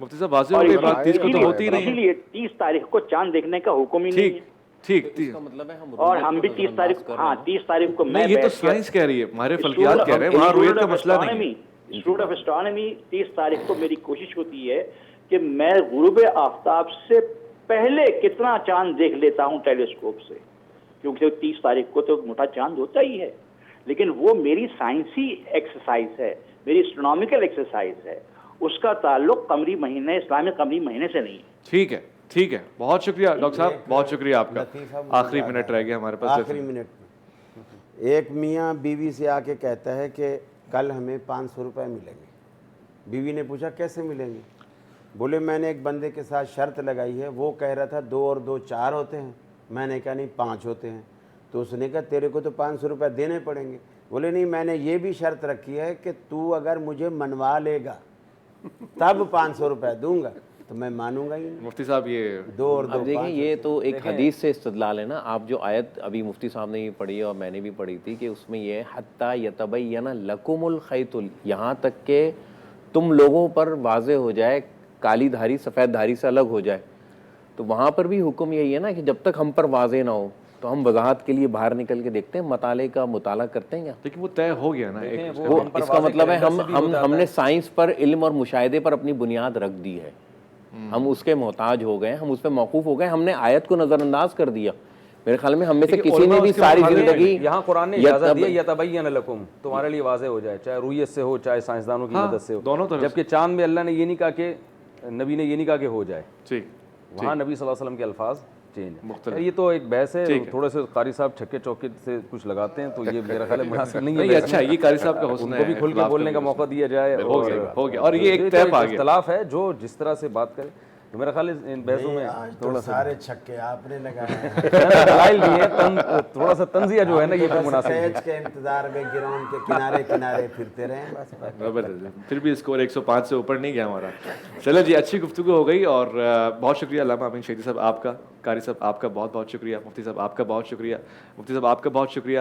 مفتی صاحب واضح ہو گئی بات، 30 کو تو ہوتی ہی نہیں اسی لیے 30 تاریخ کو چاند دیکھنے کا حکم ہی نہیں ہے. ٹھیک مطلب ہے اور ہم بھی 30 تاریخ، ہاں 30 تاریخ کو میں نہیں، یہ تو سائنس کہہ رہی ہے، ہمارے فلکیات کہہ رہے ہیں، وہاں رویت کا مسئلہ نہیں ہے. انسٹیٹیوٹ آف اسٹرانومی 30 تاریخ کو میری کوشش ہوتی ہے کہ میں غروب آفتاب سے پہلے کتنا چاند دیکھ لیتا ہوں ٹیلیسکوپ سے، کیونکہ 30 تاریخ کو تو موٹا چاند ہوتا ہی ہے. لیکن وہ میری سائنسی ایکسرسائز ہے، میری اسٹرونامیکل ایکسرسائز ہے، اس کا تعلق قمری مہینے، اسلامی قمری مہینے سے نہیں ہے. ٹھیک ہے، ٹھیک ہے، بہت شکریہ ڈاکٹر صاحب، بہت شکریہ آپ کا. آخری منٹ رہ گیا ہمارے پاس. آخری منٹ میں ایک میاں بیوی سے آ کے کہتا ہے کہ کل ہمیں 500 روپے ملیں گے. بیوی نے پوچھا کیسے ملیں گے؟ بولے میں نے ایک بندے کے ساتھ شرط لگائی ہے، وہ کہہ رہا تھا 2 اور 2 4 ہوتے ہیں، میں نے کہا نہیں 5 ہوتے ہیں. تو اس نے کہا تیرے کو تو 500 روپے دینے پڑیں گے. بولے نہیں، میں نے یہ بھی شرط رکھی ہے کہ تو اگر مجھے منوا لے گا تب 500 روپے دوں گا. تو میں مانوں گا ہی نہیں. مفتی صاحب یہ 2 اور 2 اب دیکھیں یہ تو ایک حدیث سے استدلال ہے نا. آپ جو آیت ابھی مفتی صاحب نے یہ پڑھی اور میں نے بھی پڑھی تھی کہ اس میں یہ حتیٰ یتبین لکم الخیط، یہاں تک کہ تم لوگوں پر واضح ہو جائے، کالی دھاری سفید دھاری سے الگ ہو جائے. تو وہاں پر بھی حکم یہی ہے نا کہ جب تک ہم پر واضح نہ ہو تو ہم وضاحت کے لیے باہر نکل کے دیکھتے ہیں، مطالعے کا مطالعہ کرتے ہیں. لیکن وہ طے ہو گیا نا ایک، وہ اس کا مطلب ہے ہم نے سائنس پر، علم اور مشاہدے پر اپنی بنیاد رکھ دی ہے، ہم اس کے محتاج ہو گئے، ہم اس پہ موقوف ہو گئے، ہم نے آیت کو نظر انداز کر دیا. میرے خیال میں ہم میں سے کسی نے بھی ساری زندگی، یہاں قرآن نے اجازت دی ہے یتبین لکم، تمہارے لیے واضح ہو جائے، چاہے رویت سے ہو چاہے سائنسدانوں کی مدد سے ہو. جبکہ چاند میں اللہ نے یہ نہیں کہا کہ، نبی نے یہ نہیں کہا کہ ہو جائے، وہاں نبی صلی اللہ علیہ وسلم کے الفاظ چینج. یہ تو ایک بحث ہے، تھوڑے سے قاری صاحب چھکے چوکے سے کچھ لگاتے ہیں تو یہ میرا خیال ہے مناسب نہیں ہے. اچھا، یہ قاری صاحب کا حسن ہے، ان کو بھی کھل کے بولنے کا موقع دیا جائے. ہو گیا، اور یہ ایک طے پا گیا. اختلاف ہے، جو جس طرح سے بات کرے. تو میرا خیال ہے ان بحثوں میں تھوڑا سارے چھکے آپ نے لگائے دلائل نہیں ہے، تھوڑا سا تنزیہ جو ہے نا یہ مناسب ہے. سٹیج کے انتظار میں گراؤنڈ کے کنارے کنارے پھرتے رہے بس. پھر بھی اسکور 105 سے اوپر نہیں گیا ہمارا. چلو جی، اچھی گفتگو ہو گئی اور بہت شکریہ علامہ امین شہیدی صاحب آپ کا، قاری صاحب آپ کا بہت بہت شکریہ، مفتی صاحب آپ کا بہت شکریہ، مفتی صاحب آپ کا بہت شکریہ،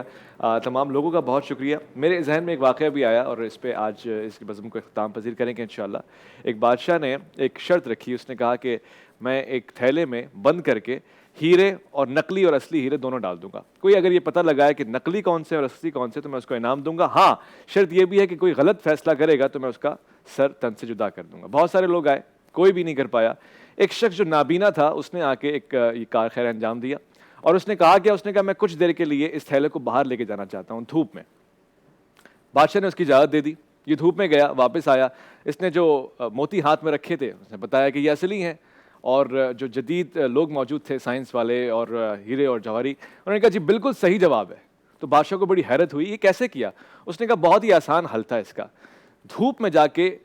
تمام لوگوں کا بہت شکریہ. میرے ذہن میں ایک واقعہ بھی آیا اور اس پہ آج اس کی بزم کو اختتام پذیر کریں گے انشاءاللہ. ایک بادشاہ نے ایک شرط رکھی، اس نے کہا کہ میں ایک تھیلے میں بند کر کے ہیرے اور نقلی اور اصلی ہیرے دونوں ڈال دوں گا. کوئی اگر یہ پتہ لگائے کہ نقلی کون سے اور اصلی کون سے تو میں اس کو انعام دوں گا. ہاں، شرط یہ بھی ہے کہ کوئی غلط فیصلہ کرے گا تو میں اس کا سر تن سے جدا کر دوں گا. بہت سارے لوگ آئے، کوئی بھی نہیں کر پایا. ایک شخص جو نابینا تھا اس نے آ کے ایک یہ کار خیر انجام دیا اور اس نے کہا کہ میں کچھ دیر کے لیے اس تھیلے کو باہر لے کے جانا چاہتا ہوں دھوپ میں. بادشاہ نے اس کی اجازت دے دی. یہ دھوپ میں گیا، واپس آیا. اس نے جو موتی ہاتھ میں رکھے تھے اس نے بتایا کہ یہ اصلی ہیں، اور جو جدید لوگ موجود تھے سائنس والے اور ہیرے اور جواہری، انہوں نے کہا جی بالکل صحیح جواب ہے. تو بادشاہ کو بڑی حیرت ہوئی، یہ کیسے کیا؟ اس نے کہا بہت ہی آسان حل تھا اس کا. دھوپ میں جا کے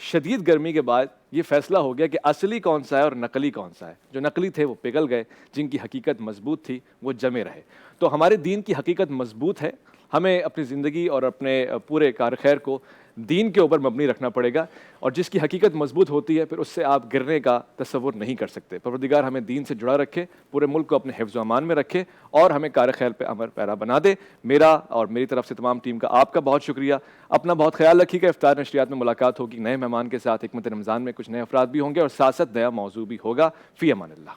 شدید گرمی کے بعد یہ فیصلہ ہو گیا کہ اصلی کون سا ہے اور نقلی کون سا ہے. جو نقلی تھے وہ پگھل گئے، جن کی حقیقت مضبوط تھی وہ جمے رہے. تو ہمارے دین کی حقیقت مضبوط ہے، ہمیں اپنی زندگی اور اپنے پورے کار خیر کو دین کے اوپر مبنی رکھنا پڑے گا، اور جس کی حقیقت مضبوط ہوتی ہے پھر اس سے آپ گرنے کا تصور نہیں کر سکتے. پروردگار ہمیں دین سے جڑا رکھے، پورے ملک کو اپنے حفظ و امان میں رکھے اور ہمیں کار خیر پہ عمل پیرا بنا دے. میرا اور میری طرف سے تمام ٹیم کا آپ کا بہت شکریہ. اپنا بہت خیال رکھیے گا. افطار نشریات میں ملاقات ہوگی نئے مہمان کے ساتھ. حکمت رمضان میں کچھ نئے افراد بھی ہوں گے اور ساتھ ساتھ نیا موضوع بھی ہوگا. فی امان اللہ.